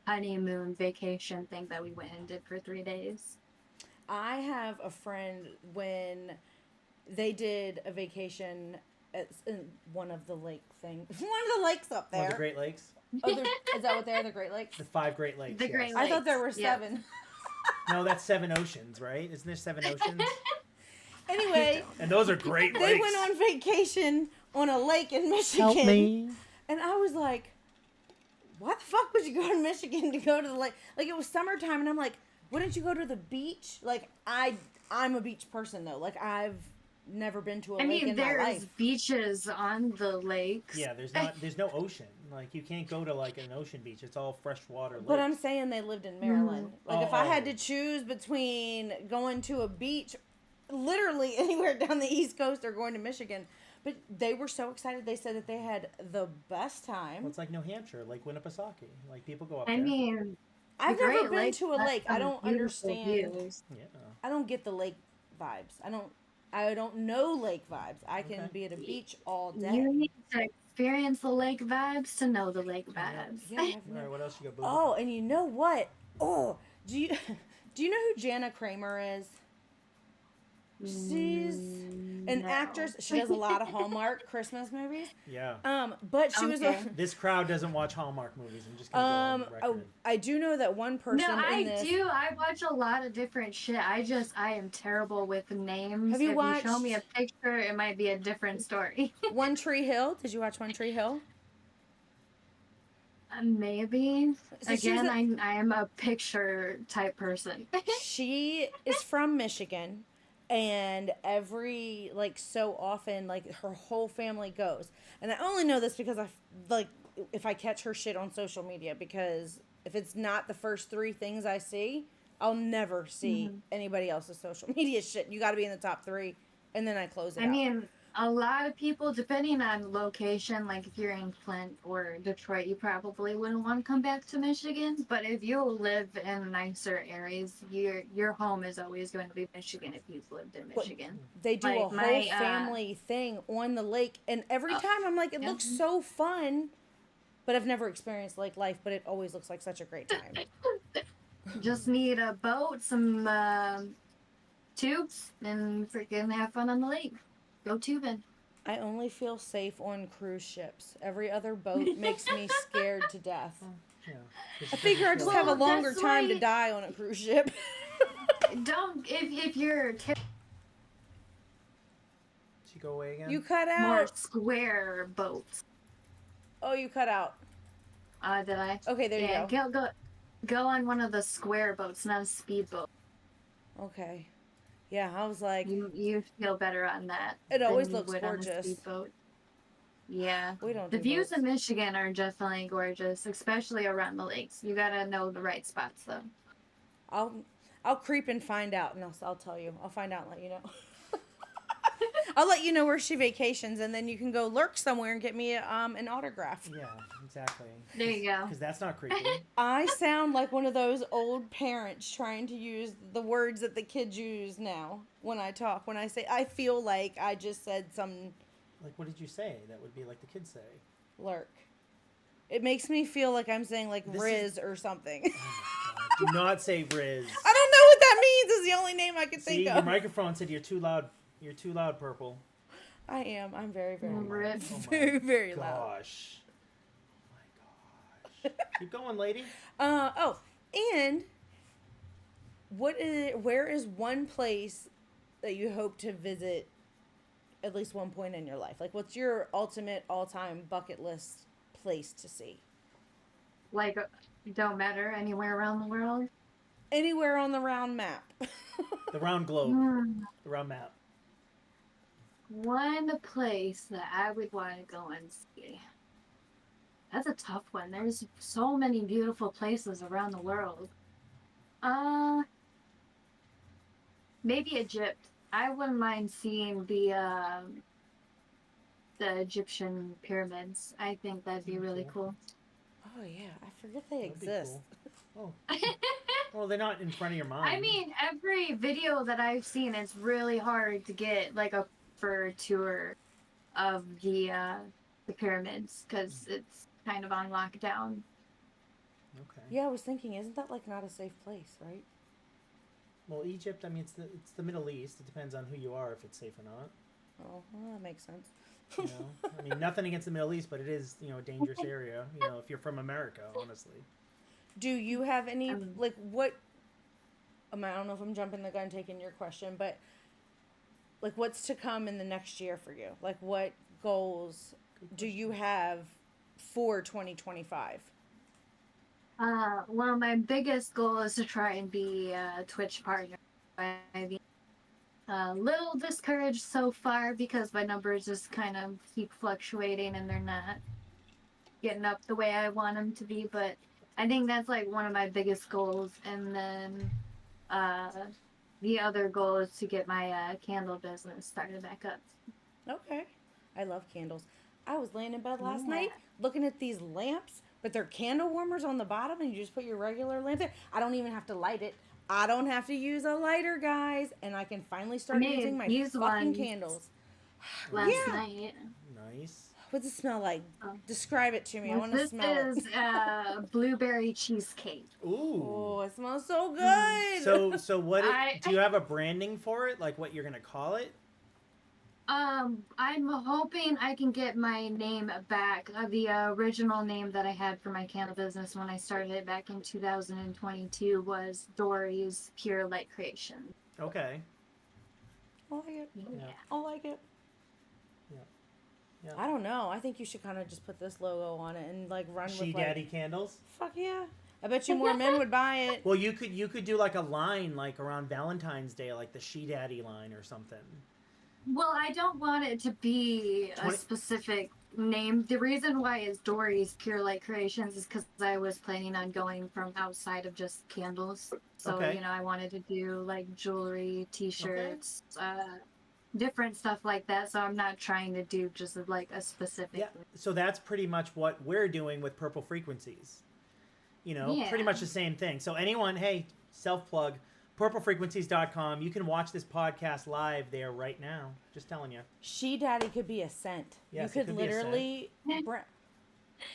Speaker 4: honeymoon vacation thing that we went and did for 3 days.
Speaker 2: I have a friend when they did a vacation at in one of the lake things. One of the lakes up
Speaker 3: One
Speaker 2: there.
Speaker 3: of the Great Lakes.
Speaker 2: Oh, is that what they are? The Great Lakes?
Speaker 3: The 5 Great Lakes.
Speaker 4: The
Speaker 3: yes.
Speaker 4: Great
Speaker 2: I thought there were
Speaker 4: Lakes, yeah.
Speaker 2: 7.
Speaker 3: No, that's 7 oceans, right? Isn't there 7 oceans?
Speaker 2: Anyway,
Speaker 3: And those are great
Speaker 2: they
Speaker 3: lakes.
Speaker 2: went on vacation on a lake in Michigan.
Speaker 3: Help me.
Speaker 2: And I was like, why the fuck would you go to Michigan to go to the lake? Like, it was summertime, and I'm like, wouldn't you go to the beach? Like, I'm a beach person, though. Like, I've never been to a
Speaker 4: I
Speaker 2: lake
Speaker 4: mean,
Speaker 2: in my
Speaker 4: there's
Speaker 2: life.
Speaker 4: beaches on the lakes.
Speaker 3: Yeah, there's no ocean. Like you can't go to like an ocean beach. It's all freshwater lakes.
Speaker 2: But I'm saying they lived in Maryland.
Speaker 4: Mm-hmm.
Speaker 2: Like, if I had
Speaker 3: Oh.
Speaker 2: to choose between going to a beach, literally anywhere down the East Coast, or going to Michigan. But they were so excited. They said that they had the best time.
Speaker 3: Well, it's like New Hampshire, like Winnipesaukee. Like people go up
Speaker 4: I
Speaker 3: there.
Speaker 4: mean,
Speaker 2: I've
Speaker 4: the
Speaker 2: never
Speaker 4: Great
Speaker 2: been
Speaker 4: Lakes
Speaker 2: to a
Speaker 4: have
Speaker 2: lake. I
Speaker 4: some
Speaker 2: don't
Speaker 4: beautiful
Speaker 2: understand.
Speaker 4: views.
Speaker 3: Yeah.
Speaker 2: I don't get the lake vibes. I don't know lake vibes. I can
Speaker 3: Okay.
Speaker 2: be at a beach all day.
Speaker 4: You need to experience the lake vibes to know the lake vibes.
Speaker 2: Yeah, I've
Speaker 3: All
Speaker 2: never-
Speaker 3: right, what else you got, boo?
Speaker 2: Oh, and you know what? Oh, do you know who Jana Kramer is? She's an
Speaker 4: No.
Speaker 2: actress. She does a lot of Hallmark Christmas movies.
Speaker 3: Yeah.
Speaker 2: But she was
Speaker 4: Okay.
Speaker 3: This crowd doesn't watch Hallmark movies. I'm just gonna go on record.
Speaker 2: I do know that one person
Speaker 4: No,
Speaker 2: in
Speaker 4: I
Speaker 2: this.
Speaker 4: do. I watch a lot of different shit. I am terrible with names.
Speaker 2: Have you
Speaker 4: if you show
Speaker 2: watched-
Speaker 4: me a picture, it might be a different story.
Speaker 2: One Tree Hill. Did you watch One Tree Hill?
Speaker 4: Maybe.
Speaker 2: So she's
Speaker 4: Again, I am a picture type person.
Speaker 2: She is from Michigan, and every like so often like her whole family goes. And I only know this because if I catch her shit on social media, because if it's not the first 3 things I see, I'll never see anybody else's social media shit. You got to be in the top 3, and then I close it
Speaker 4: I
Speaker 2: out.
Speaker 4: mean, a lot of people, depending on location, like if you're in Flint or Detroit, you probably wouldn't want to come back to Michigan. But if you live in nicer areas, your home is always going to be Michigan if you've lived in
Speaker 2: But
Speaker 4: Michigan.
Speaker 2: They do a
Speaker 4: Like,
Speaker 2: whole
Speaker 4: my,
Speaker 2: family thing on the lake, and every time I'm like, it
Speaker 4: yeah.
Speaker 2: looks so fun. But I've never experienced lake life, but it always looks like such a great time.
Speaker 4: Just need a boat, some tubes, and freaking have fun on the lake. Go tubing.
Speaker 2: I only feel safe on cruise ships. Every other boat makes me scared to death.
Speaker 3: Yeah.
Speaker 2: I figure I just have a
Speaker 4: Well,
Speaker 2: longer
Speaker 4: that's
Speaker 2: time to
Speaker 4: why-
Speaker 2: die on a cruise ship.
Speaker 4: Don't if you're
Speaker 3: Did she go away again?
Speaker 2: You cut
Speaker 4: more
Speaker 2: out.
Speaker 4: square boats.
Speaker 2: Oh, you cut out.
Speaker 4: Did I?
Speaker 2: Okay, there
Speaker 4: Yeah,
Speaker 2: you go.
Speaker 4: go on one of the square boats, not a speedboat.
Speaker 2: Okay. Yeah, I was like,
Speaker 4: You feel better on that.
Speaker 2: It
Speaker 4: than
Speaker 2: always
Speaker 4: you
Speaker 2: looks
Speaker 4: would on a
Speaker 2: gorgeous.
Speaker 4: speedboat. Yeah.
Speaker 2: we don't
Speaker 4: The
Speaker 2: do
Speaker 4: views
Speaker 2: boats.
Speaker 4: in Michigan are definitely gorgeous, especially around the lakes. You gotta know the right spots though.
Speaker 2: I'll creep and find out, and I'll tell you. I'll find out and let you know. I'll let you know where she vacations, and then you can go lurk somewhere and get me an autograph.
Speaker 3: Yeah, exactly.
Speaker 4: There you go.
Speaker 3: Because that's not creepy.
Speaker 2: I sound like one of those old parents trying to use the words that the kids use now when I talk. When I say, I feel like I just said some
Speaker 3: Like, what did you say? That would be like the kids say.
Speaker 2: lurk. It makes me feel like I'm saying like
Speaker 3: This
Speaker 2: Riz or something.
Speaker 3: Do not say Riz.
Speaker 2: I don't know what that means. Is the only name I can
Speaker 3: See,
Speaker 2: think
Speaker 3: your
Speaker 2: of.
Speaker 3: microphone said you're too loud. You're too loud, Purple.
Speaker 2: I am. I'm very, very,
Speaker 4: Rip.
Speaker 2: very, very loud.
Speaker 3: Gosh. Oh my gosh. Keep going, lady.
Speaker 2: And where is one place that you hope to visit at least one point in your life? Like, what's your ultimate all-time bucket list place to see?
Speaker 4: Like, don't matter anywhere around the world.
Speaker 2: Anywhere on the round map.
Speaker 3: The round globe.
Speaker 4: Hmm.
Speaker 3: The round map.
Speaker 4: One place that I would want to go and see. That's a tough one. There's so many beautiful places around the world. Maybe Egypt. I wouldn't mind seeing the Egyptian pyramids. I think that'd be really cool.
Speaker 2: Oh yeah, I forget they
Speaker 3: That'd be
Speaker 2: exist.
Speaker 3: cool. Oh. Well, they're not in front of your mind.
Speaker 4: I mean, every video that I've seen, it's really hard to get like a for tour of the pyramids because it's kind of on lockdown.
Speaker 3: Okay.
Speaker 2: Yeah, I was thinking, isn't that like not a safe place, right?
Speaker 3: Well, Egypt. I mean, it's the Middle East. It depends on who you are if it's safe or not.
Speaker 2: Oh, well, that makes sense.
Speaker 3: You know, I mean, nothing against the Middle East, but it is, you know, a dangerous area. You know, if you're from America, honestly.
Speaker 2: Do you have any like what? I don't know if I'm jumping the gun taking your question, but like what's to come in the next year for you? Like what goals do you have for 2025?
Speaker 4: Well, my biggest goal is to try and be a Twitch partner. I've been a little discouraged so far because my numbers just kind of keep fluctuating and they're not getting up the way I want them to be. But I think that's like one of my biggest goals. And then the other goal is to get my candle business started back up.
Speaker 2: Okay. I love candles. I was laying in bed last night looking at these lamps, but they're candle warmers on the bottom and you just put your regular lamp there. I don't even have to light it. I don't have to use a lighter, guys, and I can finally start using my fucking candles.
Speaker 4: Last night.
Speaker 3: Nice.
Speaker 2: What's it smell like? Describe it to me. I want to
Speaker 4: This
Speaker 2: smell it.
Speaker 4: is blueberry cheesecake.
Speaker 3: Ooh.
Speaker 2: Oh, it smells so good.
Speaker 3: So what? Do you have a branding for it? Like what you're gonna call it?
Speaker 4: I'm hoping I can get my name back. The original name that I had for my candle business when I started it back in 2022 was Dory's Pure Light Creation.
Speaker 3: Okay.
Speaker 2: I like it.
Speaker 4: Yeah.
Speaker 2: I like it.
Speaker 3: Yeah.
Speaker 2: I don't know. I think you should kind of just put this logo on it and like run
Speaker 3: She
Speaker 2: with
Speaker 3: Daddy
Speaker 2: like,
Speaker 3: candles.
Speaker 2: fuck yeah. I bet you more men would buy it.
Speaker 3: Well, you could do like a line like around Valentine's Day, like the She Daddy line or something.
Speaker 4: Well, I don't want it to be a specific name. The reason why it's Dory's Pure Light Creations is because I was planning on going from outside of just candles. So,
Speaker 3: Okay.
Speaker 4: you know, I wanted to do like jewelry, t-shirts, different stuff like that. So I'm not trying to do just like a specific.
Speaker 3: Yeah. So that's pretty much what we're doing with Purple Frequencies. You know,
Speaker 4: Yeah.
Speaker 3: pretty much the same thing. So anyone, hey, self-plug, purplefrequencies.com. You can watch this podcast live there right now. Just telling you.
Speaker 2: She Daddy could be a scent.
Speaker 3: Yes,
Speaker 2: You
Speaker 3: it
Speaker 2: could
Speaker 3: could be a scent.
Speaker 2: literally.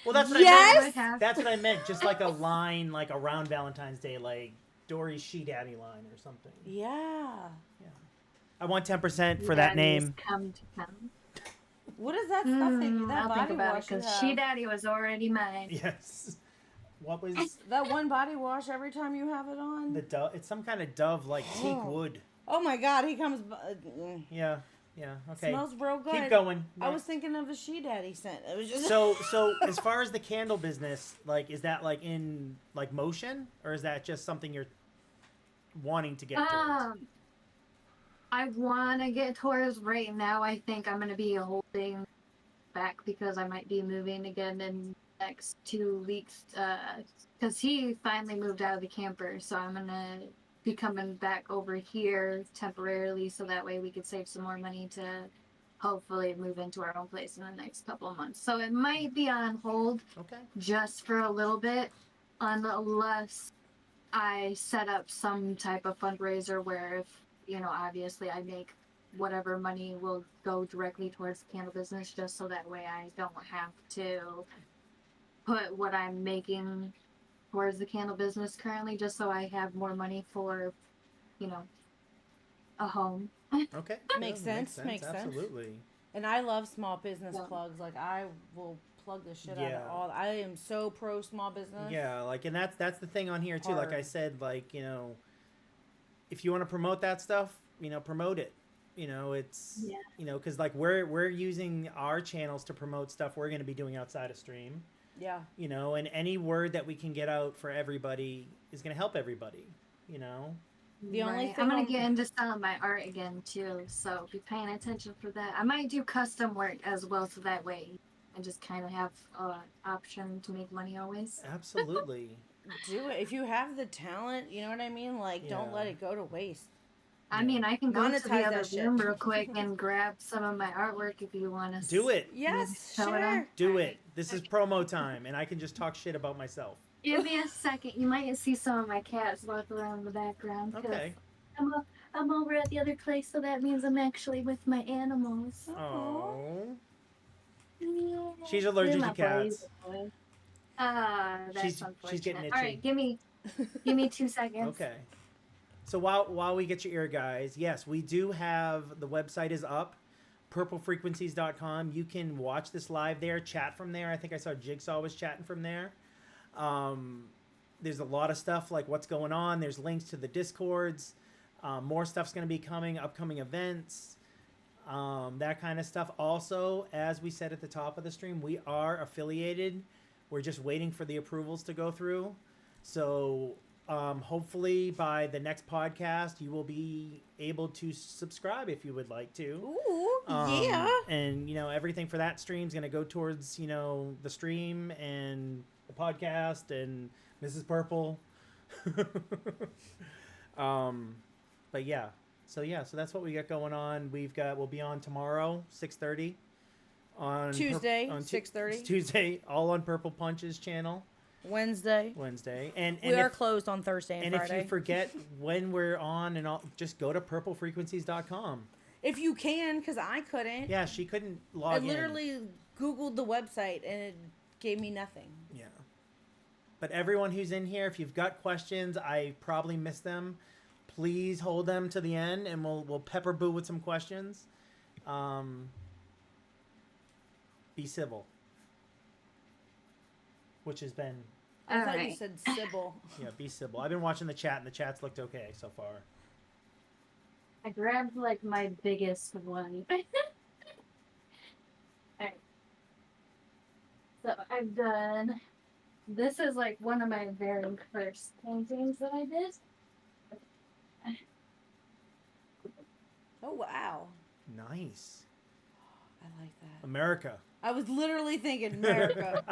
Speaker 3: Well, that's what I
Speaker 2: Yes!
Speaker 3: meant. That's what I meant. Just like a line, like around Valentine's Day, like Dory's She Daddy line or something.
Speaker 2: Yeah.
Speaker 3: I want 10% for that name.
Speaker 4: Come to come.
Speaker 2: What is that stuff that you, that
Speaker 4: I'll
Speaker 2: body
Speaker 4: think about it
Speaker 2: wash you
Speaker 4: because
Speaker 2: have?
Speaker 4: She Daddy was already mine.
Speaker 3: Yes. What was
Speaker 2: That one body wash every time you have it on?
Speaker 3: the dove? It's some kind of dove, like teak wood.
Speaker 2: Oh my god, he comes.
Speaker 3: Yeah. Yeah. Okay.
Speaker 2: Smells real good.
Speaker 3: Keep going.
Speaker 2: I was thinking of the She Daddy scent. It was just
Speaker 3: So as far as the candle business, like, is that like in like motion, or is that just something you're wanting to get towards?
Speaker 4: I want to get towards right now. I think I'm going to be holding back because I might be moving again in the next 2 weeks. Because he finally moved out of the camper, so I'm going to be coming back over here temporarily, so that way we could save some more money to hopefully move into our own place in the next couple of months. So it might be on hold
Speaker 3: Okay.
Speaker 4: just for a little bit, unless I set up some type of fundraiser where, if obviously I make whatever money will go directly towards the candle business, just so that way I don't have to put what I'm making towards the candle business currently, just so I have more money for, a home.
Speaker 3: Okay.
Speaker 2: Makes
Speaker 3: Yeah,
Speaker 2: sense, makes sense.
Speaker 3: Absolutely.
Speaker 2: And I love small business
Speaker 4: Yeah.
Speaker 2: plugs. Like, I will plug the shit out
Speaker 3: Yeah.
Speaker 2: of all. I am so pro small business.
Speaker 3: Yeah, like, and that's the thing on here too. Like I
Speaker 2: Hard.
Speaker 3: said, like, if you want to promote that stuff, promote it. It's
Speaker 4: Yeah.
Speaker 3: because like we're using our channels to promote stuff we're going to be doing outside of stream.
Speaker 2: Yeah.
Speaker 3: And any word that we can get out for everybody is going to help everybody.
Speaker 2: The only
Speaker 4: Right.
Speaker 2: thing
Speaker 4: I'm gonna
Speaker 2: I'm-
Speaker 4: get into selling my art again too, so be paying attention for that. I might do custom work as well, so that way I just kind of have an option to make money always.
Speaker 3: Absolutely.
Speaker 2: Do it. If you have the talent, you know what I mean? Like, don't let
Speaker 3: Yeah.
Speaker 2: it go to waste.
Speaker 4: I mean, I can go to
Speaker 2: Monetize
Speaker 4: the other
Speaker 2: that shit.
Speaker 4: room real quick and grab some of my artwork if you want to.
Speaker 3: Do it.
Speaker 2: Yes,
Speaker 4: Show it on?
Speaker 2: sure.
Speaker 3: Do it. This is promo time, and I can just talk shit about myself.
Speaker 4: Give me a second. You might see some of my cats walk around in the background. 'Cause
Speaker 3: Okay.
Speaker 4: I'm over at the other place, so that means I'm actually with my animals.
Speaker 3: Oh.
Speaker 4: Yeah.
Speaker 3: She's allergic
Speaker 4: They're
Speaker 3: to
Speaker 4: my
Speaker 3: cats.
Speaker 4: boys. That's
Speaker 3: She's
Speaker 4: unfortunate.
Speaker 3: getting itchy.
Speaker 4: All right, give me 2 seconds.
Speaker 3: Okay. So while we get your ear, guys, yes, we do have the website is up, purplefrequencies.com. You can watch this live there, chat from there. I think I saw Jigsaw was chatting from there. There's a lot of stuff like what's going on. There's links to the Discords. More stuff's going to be coming, upcoming events, that kind of stuff. Also, as we said at the top of the stream, we are affiliated. We're just waiting for the approvals to go through. So hopefully by the next podcast, you will be able to subscribe if you would like to.
Speaker 2: Ooh, yeah.
Speaker 3: And, everything for that stream is going to go towards, the stream and the podcast and Mrs. Purple. But yeah. So that's what we got going on. We'll be on tomorrow, 6:30 on
Speaker 2: Tuesday,
Speaker 3: on
Speaker 2: 6:30.
Speaker 3: Tuesday, all on Purple Punch's channel.
Speaker 2: Wednesday.
Speaker 3: And
Speaker 2: We are closed on Thursday and Friday.
Speaker 3: if you forget when we're on and all, just go to purplefrequencies.com.
Speaker 2: If you can, because I couldn't.
Speaker 3: Yeah, she couldn't log
Speaker 2: I
Speaker 3: in.
Speaker 2: literally Googled the website and it gave me nothing.
Speaker 3: Yeah. But everyone who's in here, if you've got questions, I probably missed them. Please hold them to the end, and we'll pepper boo with some questions. Be civil, which has been
Speaker 2: I thought you
Speaker 4: Alright.
Speaker 2: said Sybil.
Speaker 3: be civil. I've been watching the chat, and the chat's looked okay so far.
Speaker 4: I grabbed like my biggest one. Alright. So I've done. This is like one of my very first paintings that I did.
Speaker 2: Oh, wow.
Speaker 3: Nice,
Speaker 2: I like that.
Speaker 3: America.
Speaker 2: I was literally thinking America.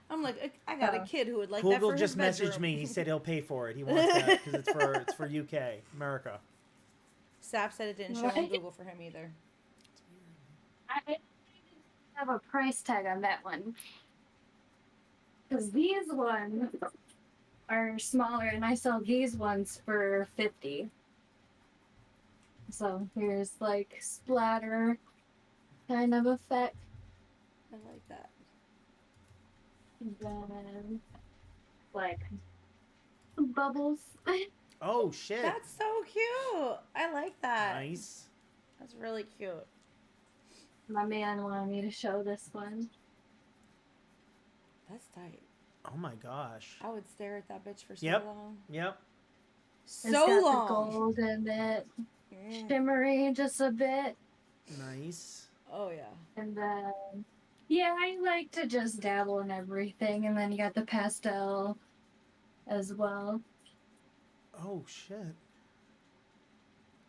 Speaker 2: I'm like, I got a kid who would like that
Speaker 3: Google
Speaker 2: for
Speaker 3: just
Speaker 2: his bedroom.
Speaker 3: messaged me. He said he'll pay for it. He wants that because it's for UK, America.
Speaker 2: Sap said it didn't show on
Speaker 4: Right.
Speaker 2: Google for him either.
Speaker 4: I didn't have a price tag on that one. Because these ones are smaller and I sell these ones for $50. So here's like splatter kind of effect.
Speaker 2: I like that.
Speaker 4: And then like bubbles.
Speaker 3: Oh shit!
Speaker 2: That's so cute. I like that.
Speaker 3: Nice.
Speaker 2: That's really cute.
Speaker 4: My man wanted me to show this one.
Speaker 2: That's tight.
Speaker 3: Oh my gosh.
Speaker 2: I would stare at that bitch for so
Speaker 3: Yep.
Speaker 2: long.
Speaker 3: Yep.
Speaker 4: It's
Speaker 2: So
Speaker 4: got
Speaker 2: long.
Speaker 4: the gold in it,
Speaker 2: Mm.
Speaker 4: shimmery just a bit.
Speaker 3: Nice.
Speaker 2: Oh yeah.
Speaker 4: And then, yeah, I like to just dabble in everything. And then you got the pastel as well.
Speaker 3: Oh shit.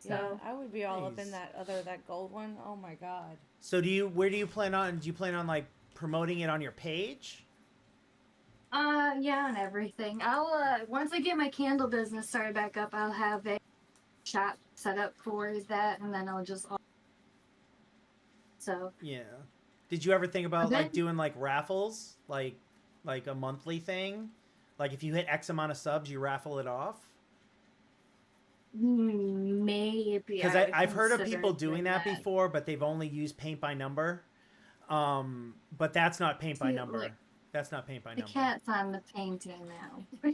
Speaker 2: Yeah,
Speaker 4: So,
Speaker 2: I would be all up
Speaker 3: Nice.
Speaker 2: in that gold one. Oh my god.
Speaker 3: So where do you plan on like promoting it on your page?
Speaker 4: Yeah, and everything. I'll once I get my candle business started back up, I'll have a shop set up for that, and then I'll just so
Speaker 3: Yeah. Did you ever think about like
Speaker 4: then
Speaker 3: doing like raffles, like a monthly thing? Like if you hit X amount of subs, you raffle it off?
Speaker 4: maybe
Speaker 3: Because
Speaker 4: I would
Speaker 3: I've heard of
Speaker 4: consider
Speaker 3: people doing that
Speaker 4: that.
Speaker 3: before, but they've only used paint by number. But that's not paint by
Speaker 4: See,
Speaker 3: number.
Speaker 4: look,
Speaker 3: That's not paint by
Speaker 4: the
Speaker 3: number.
Speaker 4: cat's on the painting now.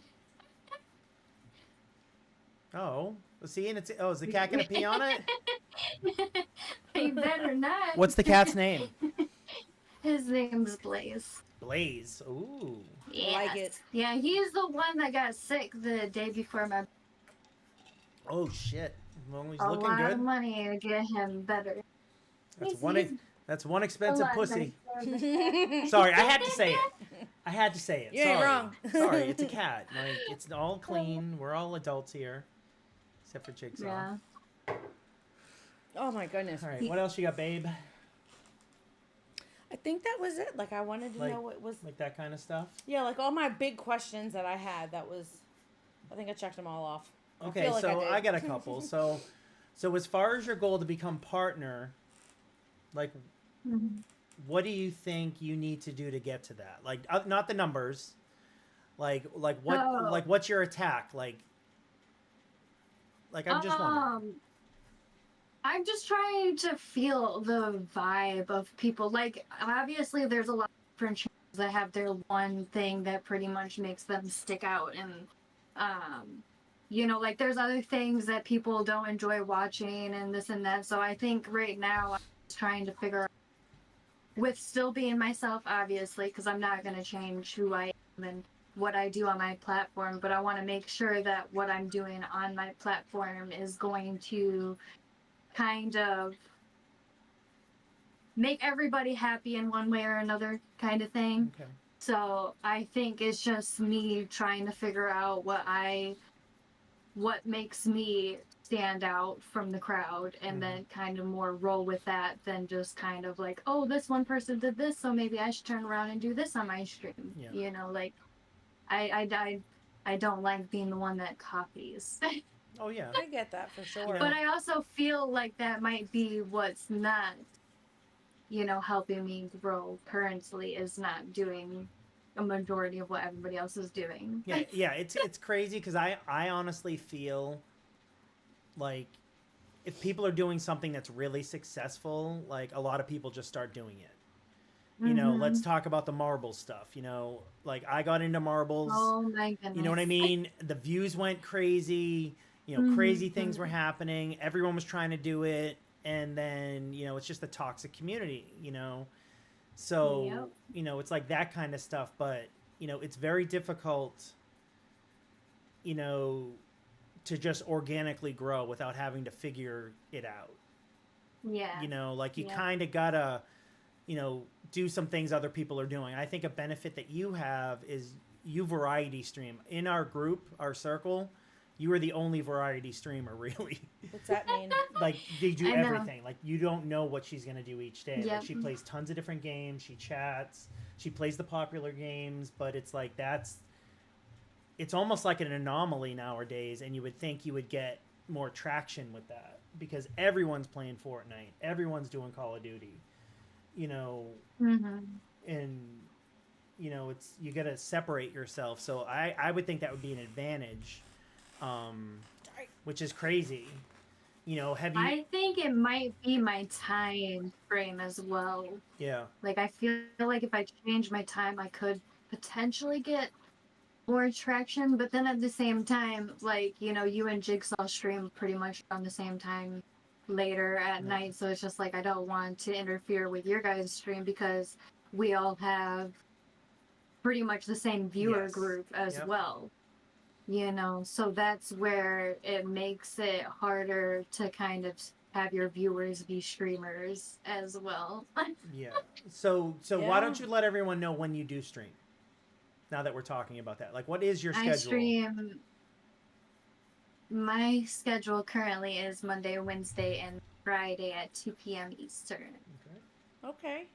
Speaker 3: Oh, see, and it's is the cat gonna pee on it?
Speaker 4: You better not.
Speaker 3: What's the cat's name?
Speaker 4: His name's Blaze.
Speaker 3: Blaze. Ooh.
Speaker 4: Yes.
Speaker 2: Like it.
Speaker 4: Yeah, he's the one that got sick the day before my.
Speaker 3: Oh shit. Well, he's
Speaker 4: A
Speaker 3: looking
Speaker 4: lot
Speaker 3: good.
Speaker 4: of money to get him better.
Speaker 3: That's
Speaker 4: He's-
Speaker 3: one.
Speaker 4: he's
Speaker 3: That's one
Speaker 4: a
Speaker 3: expensive
Speaker 4: lot
Speaker 3: pussy.
Speaker 4: nicer.
Speaker 3: Sorry, I had to say it. I had to say it.
Speaker 2: You ain't
Speaker 3: Sorry.
Speaker 2: wrong.
Speaker 3: Sorry, it's a cat. Like it's all clean. We're all adults here, except for Jigsaw.
Speaker 4: Yeah.
Speaker 2: Oh my goodness.
Speaker 3: All right, what else you got, babe?
Speaker 2: I think that was it. Like I wanted to
Speaker 3: Like-
Speaker 2: know what was.
Speaker 3: Like that kind of stuff.
Speaker 2: Yeah, like all my big questions that I had. That was. I think I checked them all off.
Speaker 3: Okay,
Speaker 2: feel like
Speaker 3: so
Speaker 2: I
Speaker 3: I
Speaker 2: did.
Speaker 3: got a couple. So as far as your goal to become partner, like,
Speaker 4: Mhm.
Speaker 3: what do you think you need to do to get to that? Like, not the numbers. Like what?
Speaker 4: Oh.
Speaker 3: Like, what's your attack? Like I'm just wondering.
Speaker 4: I'm just trying to feel the vibe of people. Like, obviously, there's a lot of different channels that have their one thing that pretty much makes them stick out. And, like, there's other things that people don't enjoy watching and this and that. So I think right now I'm just trying to figure out, with still being myself, obviously, because I'm not going to change who I am and what I do on my platform, but I want to make sure that what I'm doing on my platform is going to kind of make everybody happy in one way or another, kind of thing.
Speaker 3: Okay.
Speaker 4: So I think it's just me trying to figure out what makes me stand out from the crowd, and then kind of more roll with that than just kind of like, oh, this one person did this, so maybe I should turn around and do this on my stream.
Speaker 3: Yeah.
Speaker 4: Like I don't like being the one that copies.
Speaker 3: Oh yeah.
Speaker 2: I get that for sure.
Speaker 3: know-
Speaker 4: But I also feel like that might be what's not, helping me grow currently, is not doing a majority of what everybody else is doing.
Speaker 3: Yeah. It's crazy because I honestly feel like if people are doing something that's really successful, like a lot of people just start doing it. Let's talk about the marble stuff. Like I got into marbles.
Speaker 4: Oh my goodness.
Speaker 3: You know what I mean? The views went crazy. Crazy things were happening. Everyone was trying to do it. And then, it's just a toxic community, So,
Speaker 4: Yep.
Speaker 3: It's like that kind of stuff. But, it's very difficult, to just organically grow without having to figure it out.
Speaker 4: Yeah.
Speaker 3: Like you
Speaker 4: Yeah.
Speaker 3: kind of gotta, do some things other people are doing. I think a benefit that you have is you variety stream. In our group, our circle, you are the only variety streamer, really.
Speaker 2: What's that mean?
Speaker 3: Like they do
Speaker 4: I know.
Speaker 3: everything. Like you don't know what she's gonna do each day. Like,
Speaker 4: Yep.
Speaker 3: she plays tons of different games. She chats. She plays the popular games, but it's like it's almost like an anomaly nowadays. And you would think you would get more traction with that because everyone's playing Fortnite. Everyone's doing Call of Duty.
Speaker 4: Mm-hmm.
Speaker 3: And it's you got to separate yourself. So I would think that would be an advantage, which is crazy. Have you?
Speaker 4: I think it might be my time frame as well.
Speaker 3: Yeah.
Speaker 4: Like, I feel like if I change my time, I could potentially get more traction. But then at the same time, like, you and Jigsaw stream pretty much on the same time later at night. So it's just like, I don't want to interfere with your guys' stream because we all have pretty much the same viewer
Speaker 3: Yes.
Speaker 4: group as
Speaker 3: Yep.
Speaker 4: well. So that's where it makes it harder to kind of have your viewers be streamers as well.
Speaker 3: Yeah. So why
Speaker 2: Yeah.
Speaker 3: don't you let everyone know when you do stream? Now that we're talking about that, like, what is your schedule?
Speaker 4: I stream. My schedule currently is Monday, Wednesday, and Friday at 2 p.m. Eastern.
Speaker 3: Okay.
Speaker 2: Okay.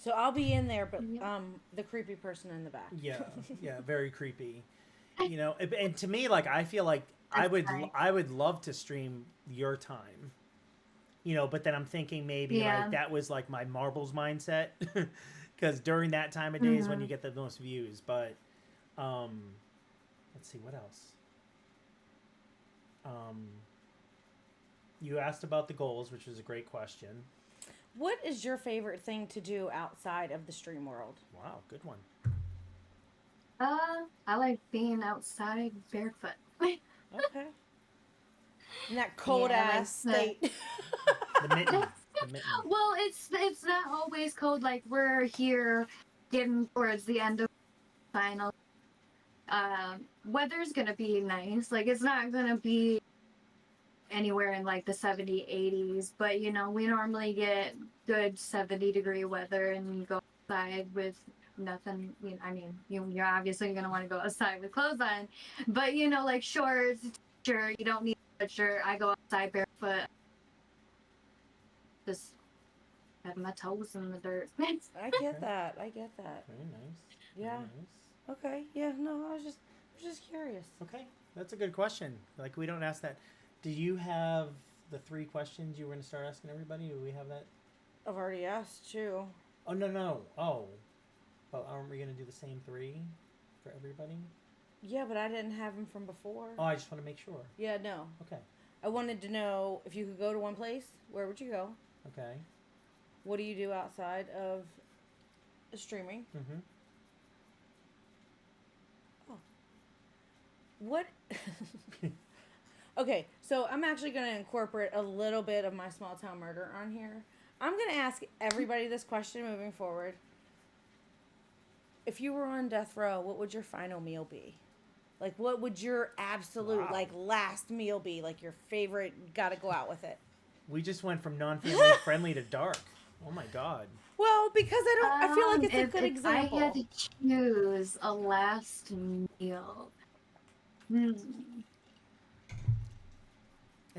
Speaker 2: So I'll be in there, but
Speaker 4: Yep.
Speaker 2: the creepy person in the back.
Speaker 3: Yeah, yeah, very creepy. You know, and to me, like I feel like I would
Speaker 4: That's nice.
Speaker 3: I would love to stream your time. You know, but then I'm thinking maybe
Speaker 4: Yeah.
Speaker 3: like that was like my marbles mindset, because during that time of day is when you
Speaker 4: Mhm.
Speaker 3: get the most views. But um, let's see what else. Um, you asked about the goals, which was a great question.
Speaker 2: What is your favorite thing to do outside of the stream world?
Speaker 3: Wow, good one.
Speaker 4: I like being outside barefoot.
Speaker 2: Okay. In that cold
Speaker 4: Yeah, like
Speaker 2: ass state.
Speaker 3: The mitten, the mitten.
Speaker 4: Well, it's not always cold. Like we're here getting towards the end of final. Weather's gonna be nice. Like it's not gonna be anywhere in like the 70, 80s, but you know, we normally get good 70-degree weather and you go outside with nothing. You know, I mean, you're obviously gonna want to go outside with clothes on, but you know, like shorts, shirt, you don't need a sweatshirt. I go outside barefoot, just have my toes in the dirt.
Speaker 2: I get that. I get that.
Speaker 3: Very nice.
Speaker 2: Yeah.
Speaker 3: Very nice.
Speaker 2: Okay. Yeah. No, I was just curious.
Speaker 3: Okay, that's a good question. Like we don't ask that. Do you have the 3 questions you were going to start asking everybody? Do we have that?
Speaker 2: I've already asked you.
Speaker 3: Oh no. Oh, aren't we going to do the same 3 for everybody?
Speaker 2: Yeah, but I didn't have them from before.
Speaker 3: Oh, I just want to make sure.
Speaker 2: Yeah. No.
Speaker 3: Okay.
Speaker 2: I wanted to know if you could go to one place. Where would you go?
Speaker 3: Okay.
Speaker 2: What do you do outside of streaming?
Speaker 3: Mm-hmm.
Speaker 2: What? Okay, so I'm actually going to incorporate a little bit of my small town murder on here. I'm going to ask everybody this question moving forward. If you were on death row, what would your final meal be? Like, what would your absolute,
Speaker 3: Wow.
Speaker 2: like, last meal be? Like, your favorite, gotta go out with it.
Speaker 3: We just went from non-family friendly to dark. Oh my god.
Speaker 2: Well, because I feel like it's a good
Speaker 4: if
Speaker 2: example.
Speaker 4: I had to choose a last meal,
Speaker 3: And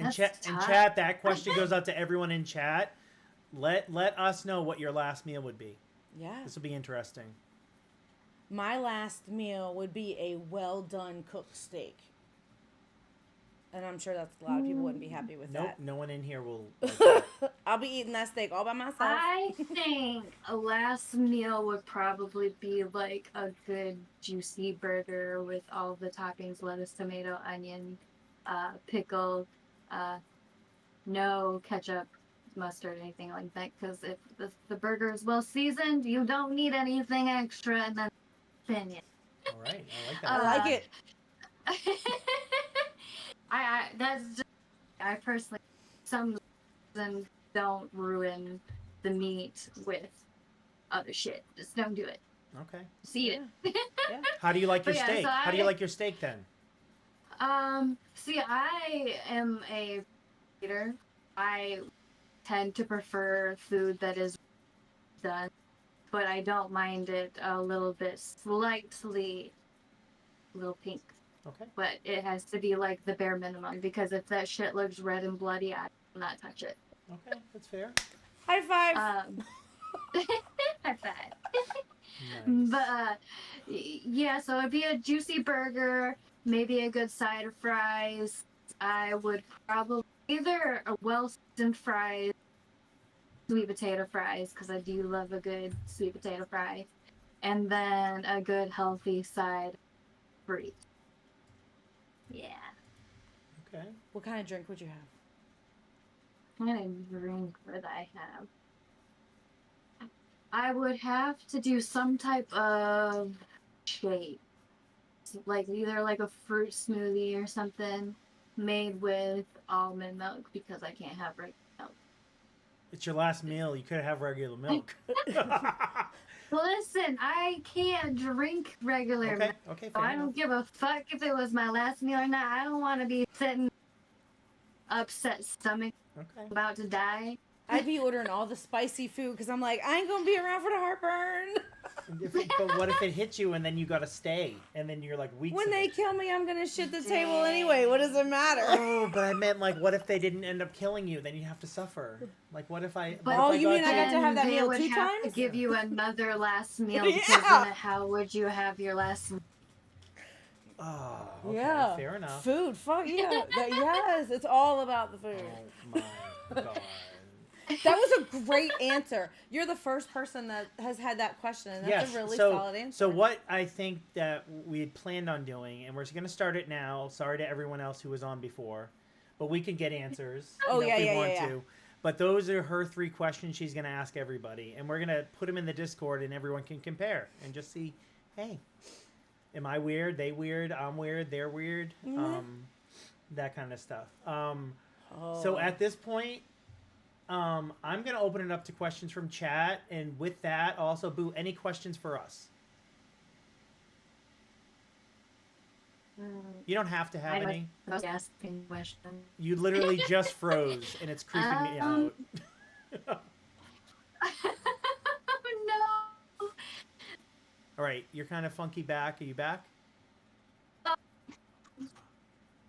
Speaker 4: That's
Speaker 3: chat,
Speaker 4: tough.
Speaker 3: that question goes out to everyone in chat. Let us know what your last meal would be.
Speaker 2: Yeah.
Speaker 3: This will be interesting.
Speaker 2: My last meal would be a well done cooked steak. And I'm sure that's a lot of people wouldn't be happy with
Speaker 3: Nope,
Speaker 2: that.
Speaker 3: no one in here will. Like that.
Speaker 2: I'll be eating that steak all by myself.
Speaker 4: I think a last meal would probably be like a good juicy burger with all the toppings: lettuce, tomato, onion, pickle, no ketchup, mustard, anything like that. Because if the burger is well seasoned, you don't need anything extra, and then opinion.
Speaker 3: All right, I like that.
Speaker 2: I like it.
Speaker 4: That's just, I personally, some reason don't ruin the meat with other shit. Just don't do it.
Speaker 3: Okay.
Speaker 4: Just eat it.
Speaker 2: Yeah.
Speaker 3: How do you like your
Speaker 4: But yeah,
Speaker 3: steak?
Speaker 4: so
Speaker 3: How do you
Speaker 4: I-
Speaker 3: like your steak then?
Speaker 4: See, I am a eater. I tend to prefer food that is done, but I don't mind it a little bit slightly little pink.
Speaker 3: Okay.
Speaker 4: But it has to be like the bare minimum, because if that shit looks red and bloody, I will not touch it.
Speaker 3: Okay, that's fair.
Speaker 2: High five.
Speaker 4: High five.
Speaker 3: Nice.
Speaker 4: But yeah, so it'd be a juicy burger, maybe a good side of fries. I would probably either a well-seasoned fries, sweet potato fries, because I do love a good sweet potato fry, and then a good healthy side of fruit. Yeah.
Speaker 3: Okay.
Speaker 2: What kind of drink would you have?
Speaker 4: What kind of drink would I have? I would have to do some type of shake. Like either like a fruit smoothie or something made with almond milk, because I can't have regular milk.
Speaker 3: It's your last meal. You could have regular milk.
Speaker 4: Listen, I can't drink regular
Speaker 3: okay.
Speaker 4: milk.
Speaker 3: Okay.
Speaker 4: So
Speaker 3: Fair
Speaker 4: I
Speaker 3: enough.
Speaker 4: don't give a fuck if it was my last meal or not. I don't want to be sitting upset stomach
Speaker 3: Okay.
Speaker 4: about to die.
Speaker 2: I'd be ordering all the spicy food because I'm like, I ain't gonna be around for the heartburn.
Speaker 3: But what if it hits you and then you gotta stay and then you're like weeks?
Speaker 2: When
Speaker 3: of
Speaker 2: they
Speaker 3: it?
Speaker 2: kill me, I'm gonna shit the table anyway. What does it matter?
Speaker 3: Oh, but I meant like, what if they didn't end up killing you? Then you have to suffer. Like, what if I?
Speaker 4: But
Speaker 3: what if
Speaker 2: you mean I got to
Speaker 4: then
Speaker 2: have that
Speaker 4: they
Speaker 2: meal
Speaker 4: would
Speaker 2: 2
Speaker 4: have to
Speaker 2: times?
Speaker 4: give you another last meal
Speaker 2: Yeah.
Speaker 4: because then how would you have your last meal?
Speaker 3: Oh, okay,
Speaker 2: Yeah.
Speaker 3: fair enough.
Speaker 2: Food, fuck yeah. Yes, it's all about the food.
Speaker 3: Oh my god.
Speaker 2: That was a great answer. You're the first person that has had that question, and that's a really solid answer.
Speaker 3: So what I think that we had planned on doing, and we're going to start it now. Sorry to everyone else who was on before, but we can get answers.
Speaker 2: Oh,
Speaker 3: if we want
Speaker 2: yeah.
Speaker 3: to. But those are her 3 questions she's going to ask everybody, and we're going to put them in the Discord, and everyone can compare and just see, hey, am I weird? They weird? I'm weird? They're weird? That kind of stuff. So at this point, I'm going to open it up to questions from chat. And with that, also, Boo, any questions for us? You don't have to have any.
Speaker 4: I was asking questions.
Speaker 3: You literally just froze, and it's creeping me out.
Speaker 4: No.
Speaker 3: All right, you're kind of funky back. Are you back?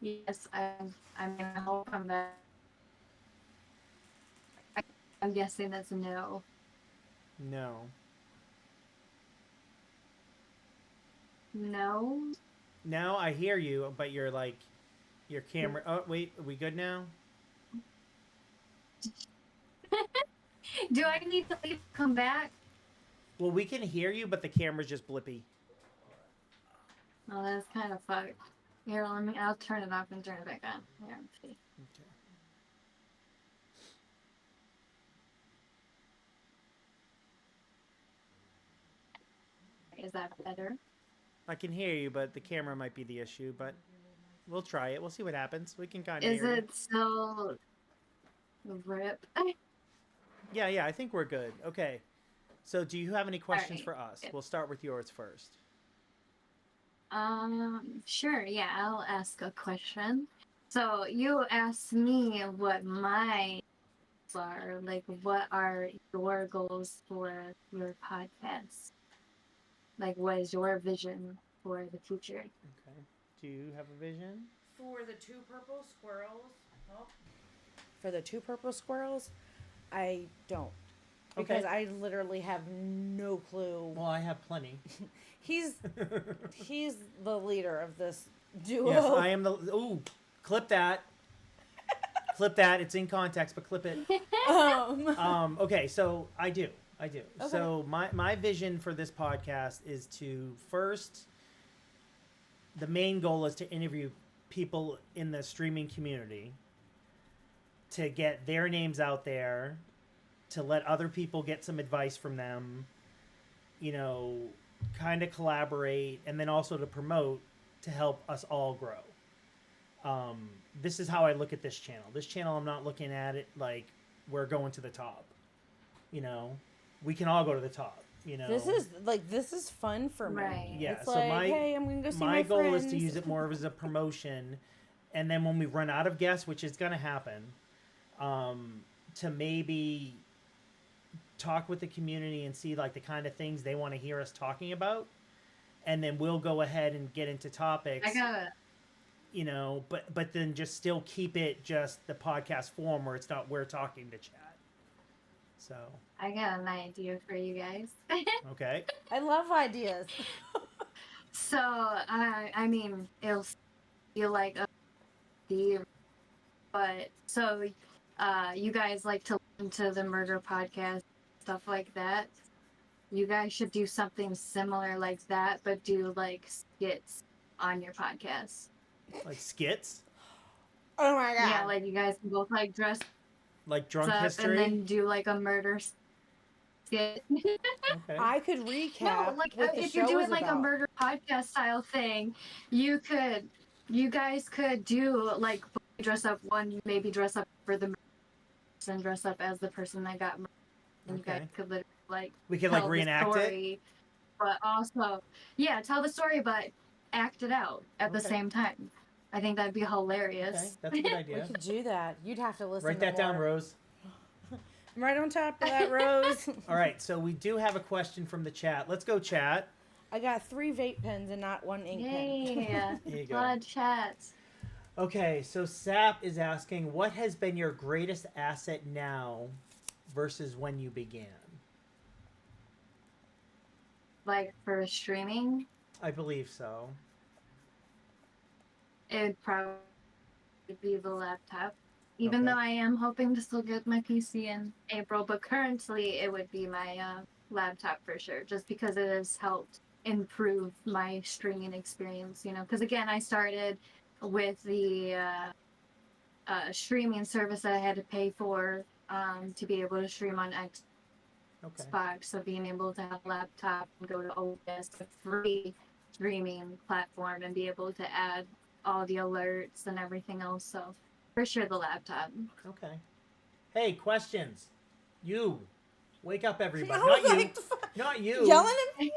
Speaker 4: Yes, I mean, I hope I'm back. I'm guessing that's a no.
Speaker 3: No.
Speaker 4: No?
Speaker 3: Now I hear you, but you're like, your camera. Oh, wait, are we good now?
Speaker 4: Do I need to leave, come back?
Speaker 3: Well, we can hear you, but the camera's just blippy.
Speaker 4: Oh, that's kind of fucked. Here, I'll turn it off and turn it back on. Here, let's see. Is that better?
Speaker 3: I can hear you, but the camera might be the issue, but we'll try it. We'll see what happens. We can kind of
Speaker 4: Is
Speaker 3: hear
Speaker 4: it still rip?
Speaker 3: Yeah, I think we're good. Okay. So do you have any questions for us?
Speaker 4: Good.
Speaker 3: We'll start with yours first.
Speaker 4: Sure, yeah, I'll ask a question. So you asked me what my goals are, like what are your goals for your podcast? Like what is your vision for the future?
Speaker 3: Okay. Do you have a vision?
Speaker 2: For the 2 purple squirrels, for the 2 purple squirrels, I don't. Because
Speaker 3: Okay.
Speaker 2: I literally have no clue.
Speaker 3: Well, I have plenty.
Speaker 2: He's the leader of this duo.
Speaker 3: Yes, I am the. Ooh, clip that. Clip that. It's in context, but clip it. Okay, so I do. Okay. So my vision for this podcast is to first. The main goal is to interview people in the streaming community. To get their names out there, to let other people get some advice from them, you know, kind of collaborate, and then also to promote to help us all grow. This is how I look at this channel. This channel, I'm not looking at it like we're going to the top. You know, we can all go to the top. You know,
Speaker 2: this is fun for me.
Speaker 4: Right.
Speaker 3: Yeah.
Speaker 2: It's
Speaker 3: So
Speaker 2: like, hey, I'm gonna go see my
Speaker 3: goal
Speaker 2: friends.
Speaker 3: is to use it more as a promotion, and then when we run out of guests, which is going to happen, to maybe talk with the community and see like the kind of things they want to hear us talking about, and then we'll go ahead and get into topics.
Speaker 4: I got
Speaker 3: You know, but then just still keep it just the podcast form where it's not we're talking to chat. So
Speaker 4: I got an idea for you guys.
Speaker 3: okay.
Speaker 2: I love ideas.
Speaker 4: So I mean it'll feel like a theme, but so you guys like to listen to the murder podcast, stuff like that. You guys should do something similar like that, but do like skits on your podcast.
Speaker 3: Like skits,
Speaker 2: Oh my god.
Speaker 4: Yeah, like you guys can both like dress
Speaker 3: like drunk
Speaker 4: up
Speaker 3: history.
Speaker 4: and then do like a murder skit.
Speaker 3: Okay.
Speaker 2: I could recap.
Speaker 4: No, like
Speaker 2: what the
Speaker 4: if
Speaker 2: show
Speaker 4: you're doing
Speaker 2: is
Speaker 4: like a
Speaker 2: about.
Speaker 4: murder podcast style thing, you guys could do like dress up one, maybe dress up for the and dress up as the person that got murdered. And
Speaker 3: Okay.
Speaker 4: you guys could literally like
Speaker 3: We could like
Speaker 4: tell the
Speaker 3: reenact it.
Speaker 4: story, but also tell the story but act it out at the
Speaker 3: Okay.
Speaker 4: same time. I think that'd be
Speaker 3: Okay,
Speaker 4: hilarious.
Speaker 3: that's a good
Speaker 2: We
Speaker 3: idea.
Speaker 2: could do that. You'd have to listen.
Speaker 3: Write
Speaker 2: to
Speaker 3: that down,
Speaker 2: more.
Speaker 3: Rose.
Speaker 2: Right on top of that, Rose.
Speaker 3: All right, so we do have a question from the chat. Let's go, chat.
Speaker 2: I got 3 vape pens and not 1 ink pen.
Speaker 4: Yay!
Speaker 3: There you
Speaker 4: A
Speaker 3: go.
Speaker 4: lot of chats.
Speaker 3: Okay, so Sap is asking, what has been your greatest asset now versus when you began?
Speaker 4: Like for streaming,
Speaker 3: I believe so.
Speaker 4: it'd probably be the laptop. Even
Speaker 3: Okay.
Speaker 4: though I am hoping to still get my PC in April, but currently it would be my laptop for sure, just because it has helped improve my streaming experience. You know, because again, I started with the streaming service that I had to pay for to be able to stream on
Speaker 3: Okay.
Speaker 4: Xbox. So being able to have a laptop and go to OBS, a free streaming platform, and be able to add all the alerts and everything else. So for sure the laptop.
Speaker 3: Okay. Hey, questions. You. Wake up, everybody.
Speaker 2: I was
Speaker 3: Not you.
Speaker 2: like,
Speaker 3: Not you.
Speaker 2: yelling at me?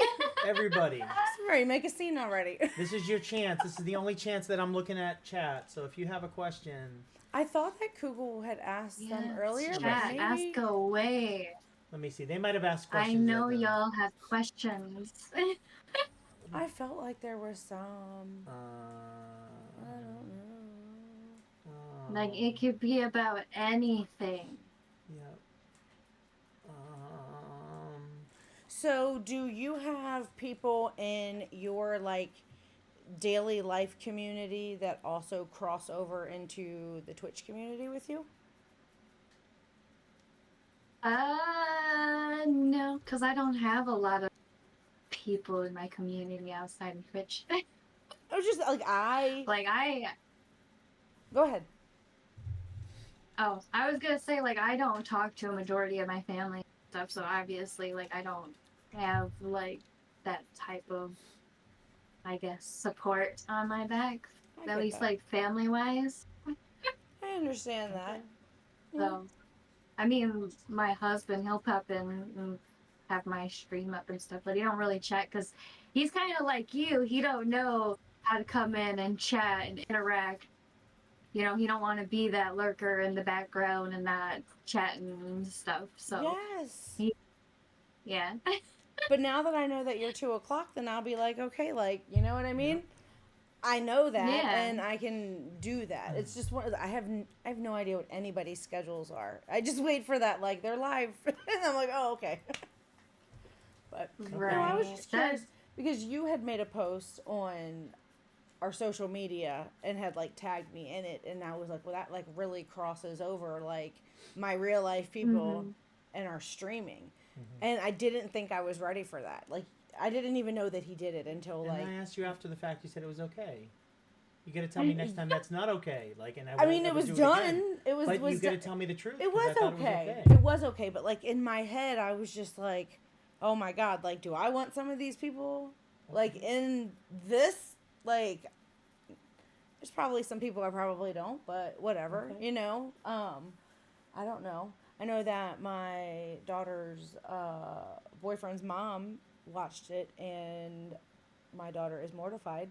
Speaker 3: Everybody.
Speaker 2: Sorry, make a scene already.
Speaker 3: This is your chance. This is the only chance that I'm looking at chat. So if you have a question.
Speaker 2: I thought that Kugel had asked them
Speaker 4: Yes,
Speaker 2: earlier, but
Speaker 4: chat,
Speaker 2: maybe...
Speaker 4: ask away.
Speaker 3: Let me see. They might have asked
Speaker 4: I
Speaker 3: questions.
Speaker 4: know
Speaker 3: of them.
Speaker 4: y'all have questions.
Speaker 2: I felt like there was some... I
Speaker 3: Uh,
Speaker 2: don't know.
Speaker 4: Like it could be about anything.
Speaker 3: Yep.
Speaker 2: So, do you have people in your, like, daily life community that also cross over into the Twitch community with you?
Speaker 4: No, because I don't have a lot of people in my community outside of Twitch.
Speaker 2: I was just, like,
Speaker 4: Like
Speaker 2: Go ahead.
Speaker 4: I was gonna say, like, I don't talk to a majority of my family and stuff, so obviously, like, I don't have, like, that type of, I guess, support on my back.
Speaker 2: I
Speaker 4: At
Speaker 2: get
Speaker 4: least,
Speaker 2: that.
Speaker 4: like, family-wise.
Speaker 2: I understand that.
Speaker 4: So, I mean, my husband, he'll pop in and have my stream up and stuff, but he don't really chat because he's kind of like you. He don't know how to come in and chat and interact. You know, he don't want to be that lurker in the background and not chatting and stuff. So,
Speaker 2: Yes.
Speaker 4: yeah.
Speaker 2: But now that I know that you're 2 o'clock, then I'll be like, okay, like, you know what I mean?
Speaker 3: Yep.
Speaker 2: I know that,
Speaker 4: Yeah.
Speaker 2: and I can do that. It's just one. I have no idea what anybody's schedules are. I just wait for that, like they're live, and I'm like, oh, okay. But
Speaker 4: Right.
Speaker 2: no, I was just curious
Speaker 4: That's-
Speaker 2: because you had made a post on our social media and had like tagged me in it, and I was like, well, that like really crosses over like my real life people and our streaming, and I didn't think I was ready for that. Like, I didn't even know that he did it until
Speaker 3: And
Speaker 2: like.
Speaker 3: I asked you after the fact. You said it was okay. You got to tell me next time that's not okay. Like, and I
Speaker 2: I
Speaker 3: won't
Speaker 2: mean, it
Speaker 3: ever
Speaker 2: was
Speaker 3: do
Speaker 2: done.
Speaker 3: again.
Speaker 2: It was.
Speaker 3: But
Speaker 2: was
Speaker 3: you got to
Speaker 2: done.
Speaker 3: tell me the truth.
Speaker 2: It
Speaker 3: 'cause
Speaker 2: was
Speaker 3: I thought
Speaker 2: okay.
Speaker 3: It was
Speaker 2: It was okay, but like in my head, I was just like, "Oh my god! Like, do I want some of these people like in this? Like, there's probably some people I probably don't, but whatever,
Speaker 3: Okay.
Speaker 2: you know. I don't know. I know that my daughter's boyfriend's mom watched it, and my daughter is mortified.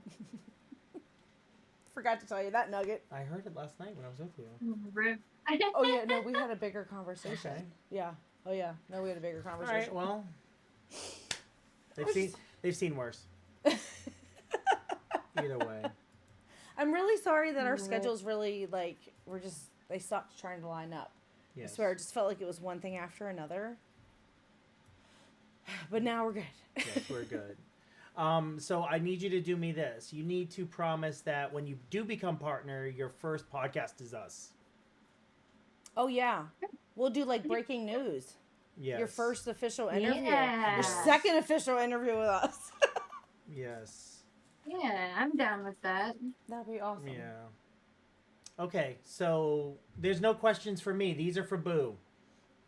Speaker 2: Forgot to tell you that nugget.
Speaker 3: I heard it last night when I was with you.
Speaker 4: Rip.
Speaker 2: Oh yeah, no, we had a bigger conversation.
Speaker 3: Okay.
Speaker 2: Yeah. Oh yeah. No, we had a bigger
Speaker 3: All
Speaker 2: conversation.
Speaker 3: right. Well, they've seen worse. Either way.
Speaker 2: I'm really sorry that our
Speaker 4: Yeah.
Speaker 2: schedules really like they stopped trying to line up.
Speaker 3: Yes.
Speaker 2: I swear, it just felt like it was one thing after another. But now we're good.
Speaker 3: Yes, we're good. So I need you to do me this. You need to promise that when you do become partner, your first podcast is us.
Speaker 2: Oh yeah, we'll do like breaking news.
Speaker 3: Yes.
Speaker 2: Your first official interview.
Speaker 4: Yeah.
Speaker 2: Your second official interview with us.
Speaker 3: Yes.
Speaker 4: Yeah, I'm down with that.
Speaker 2: That'd be awesome.
Speaker 3: Yeah. Okay, so there's no questions for me. These are for Boo.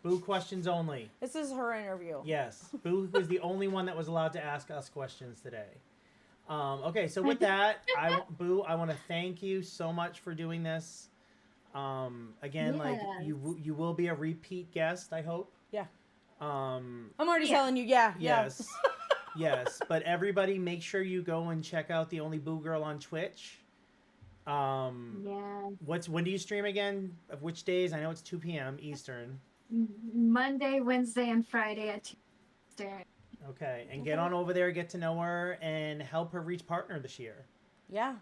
Speaker 3: Boo questions only.
Speaker 2: This is her interview.
Speaker 3: Yes. Boo was the only one that was allowed to ask us questions today. Okay, so with that, Boo, I want to thank you so much for doing this. Again, like
Speaker 4: Yes.
Speaker 3: you will be a repeat guest, I hope.
Speaker 2: Yeah.
Speaker 3: Um,
Speaker 2: I'm already
Speaker 4: Yeah.
Speaker 2: telling you. Yeah.
Speaker 3: yes. Yes, but everybody make sure you go and check out the Only Boo Girl on Twitch.
Speaker 4: Yeah.
Speaker 3: When do you stream again? Of which days? I know it's 2 p.m. Eastern.
Speaker 4: Monday, Wednesday, and Friday at 2 Eastern.
Speaker 3: Okay, and get on over there, get to know her, and help her reach partner this year.
Speaker 2: Yeah.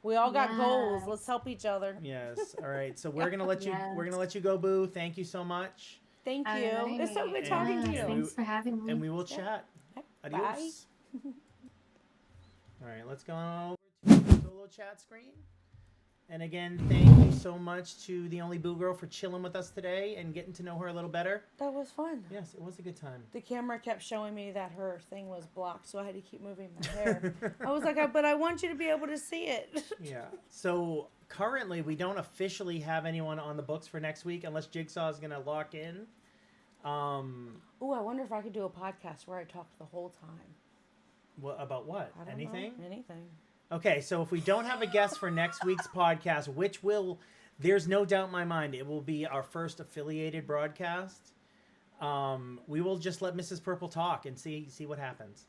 Speaker 2: We all got goals.
Speaker 4: Yes.
Speaker 2: Let's help each other.
Speaker 3: Yes. All right. So we're gonna let you.
Speaker 4: Yes.
Speaker 3: We're gonna let you go, Boo. Thank you so much,
Speaker 2: Thank you.
Speaker 4: Alrighty.
Speaker 2: It's so good talking to
Speaker 3: And
Speaker 2: you.
Speaker 4: Thanks for having me.
Speaker 3: and we will
Speaker 2: Yeah.
Speaker 3: chat.
Speaker 2: Bye.
Speaker 3: Adios. All right. Let's go over to the solo chat screen. And again, thank you so much to the only Boo Girl for chilling with us today and getting to know her a little better.
Speaker 2: That was fun.
Speaker 3: Yes, it was a good time.
Speaker 2: The camera kept showing me that her thing was blocked, so I had to keep moving my hair. I was like, but I want you to be able to see it.
Speaker 3: Yeah. So currently, we don't officially have anyone on the books for next week unless Jigsaw is gonna lock in.
Speaker 2: Oh, I wonder if I could do a podcast where I talked the whole time.
Speaker 3: About what?
Speaker 2: I don't
Speaker 3: Anything?
Speaker 2: know. Anything.
Speaker 3: Okay, so if we don't have a guest for next week's podcast, which there's no doubt in my mind, it will be our first affiliated broadcast. We will just let Mrs. Purple talk and see what happens.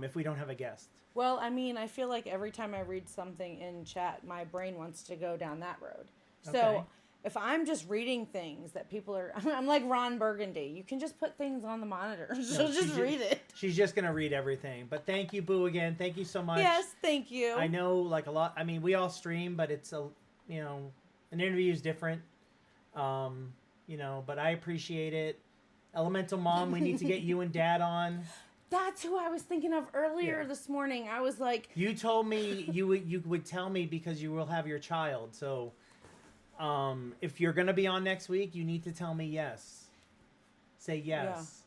Speaker 3: If we don't have a guest.
Speaker 2: Well, I mean, I feel like every time I read something in chat, my brain wants to go down that road. So
Speaker 3: Okay.
Speaker 2: if I'm just reading things that people are, I'm like Ron Burgundy. You can just put things on the monitor. She'll just read it.
Speaker 3: She's just gonna read everything. But thank you, Boo, again. Thank you so much.
Speaker 2: Yes, thank you.
Speaker 3: I know, like a lot. I mean, we all stream, but it's an interview is different. But I appreciate it. Elemental Mom, we need to get you and Dad on.
Speaker 2: That's who I was thinking of earlier this morning. I was like,
Speaker 3: You told me you would tell me because you will have your child. So, if you're gonna be on next week, you need to tell me yes. Say yes.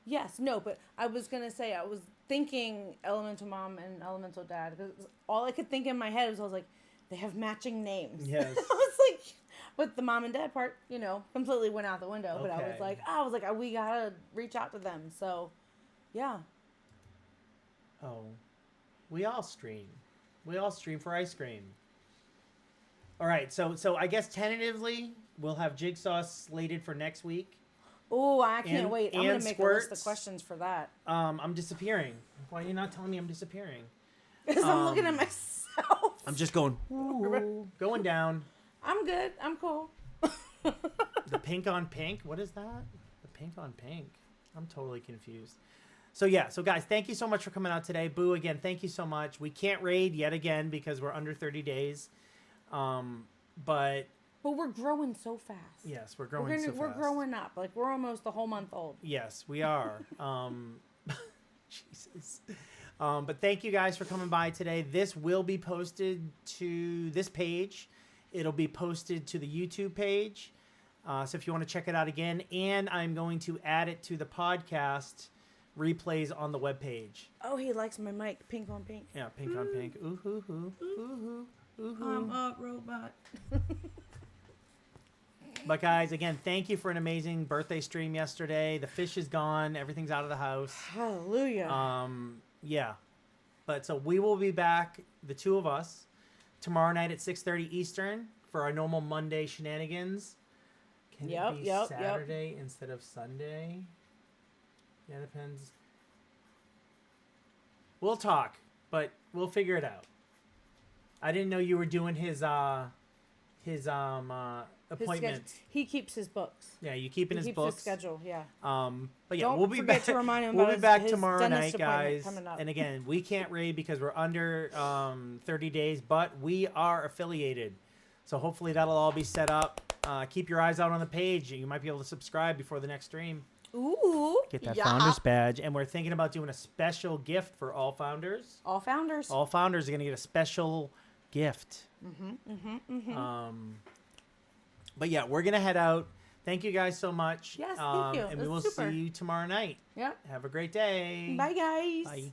Speaker 2: yes, no, but I was going to say, I was thinking Elemental Mom and Elemental Dad, because all I could think in my head was, I was like, they have matching names.
Speaker 3: Yes.
Speaker 2: I was like, but the mom and dad part, completely went out the window. But I was
Speaker 3: Okay.
Speaker 2: like, we got to reach out to them. So, yeah.
Speaker 3: Oh, we all stream. We all stream for ice cream. All right, so I guess tentatively we'll have Jigsaw slated for next week.
Speaker 2: Oh, I can't
Speaker 3: And-
Speaker 2: wait. I'm
Speaker 3: and
Speaker 2: going to make a list of
Speaker 3: squirts.
Speaker 2: questions for that.
Speaker 3: I'm disappearing. Why are you not telling me I'm disappearing?
Speaker 2: Because I'm looking at myself.
Speaker 3: I'm just going going down.
Speaker 2: I'm good. I'm cool.
Speaker 3: The pink on pink. What is that? The pink on pink. I'm totally confused. So guys, thank you so much for coming out today. Boo, again, thank you so much. We can't raid yet again because we're under 30 days. But
Speaker 2: we're growing so fast.
Speaker 3: yes, we're growing so fast.
Speaker 2: We're growing up. Like, we're almost a whole month old.
Speaker 3: Yes, we are. Jesus. But thank you guys for coming by today. This will be posted to this page. It'll be posted to the YouTube page. So if you want to check it out again, and I'm going to add it to the podcast replays on the webpage.
Speaker 2: Oh, he likes my mic. Pink on pink.
Speaker 3: Yeah, pink on pink. Ooh hoo hoo. Ooh hoo. Ooh hoo.
Speaker 2: I'm a robot.
Speaker 3: But guys, again, thank you for an amazing birthday stream yesterday. The fish is gone. Everything's out of the house.
Speaker 2: Hallelujah.
Speaker 3: Yeah. But so we will be back, the two of us, tomorrow night at 6:30 Eastern for our normal Monday shenanigans. Can it be Saturday instead of Sunday? Yeah, depends. We'll talk, but we'll figure it out. I didn't know you were doing his appointments.
Speaker 2: He keeps his books.
Speaker 3: Yeah, you keeping his
Speaker 2: keeps
Speaker 3: books.
Speaker 2: his schedule. Yeah.
Speaker 3: But yeah,
Speaker 2: Don't
Speaker 3: we'll be
Speaker 2: forget
Speaker 3: back
Speaker 2: to remind him
Speaker 3: We'll
Speaker 2: about
Speaker 3: be back
Speaker 2: his
Speaker 3: tomorrow
Speaker 2: dentist
Speaker 3: night,
Speaker 2: appointment
Speaker 3: guys.
Speaker 2: coming up.
Speaker 3: And again, we can't raid because we're under 30 days, but we are affiliated. So hopefully that'll all be set up. Keep your eyes out on the page. You might be able to subscribe before the next stream.
Speaker 2: Ooh.
Speaker 3: Get that
Speaker 2: yeah.
Speaker 3: founders badge. And we're thinking about doing a special gift for all founders.
Speaker 2: All founders.
Speaker 3: All founders are going to get a special gift. But yeah, we're going to head out. Thank you guys so much.
Speaker 2: Yes, thank you.
Speaker 3: And
Speaker 2: It
Speaker 3: we will
Speaker 2: was super.
Speaker 3: see you tomorrow night.
Speaker 2: Yep.
Speaker 3: Have a great day.
Speaker 2: Bye, guys.
Speaker 3: Bye.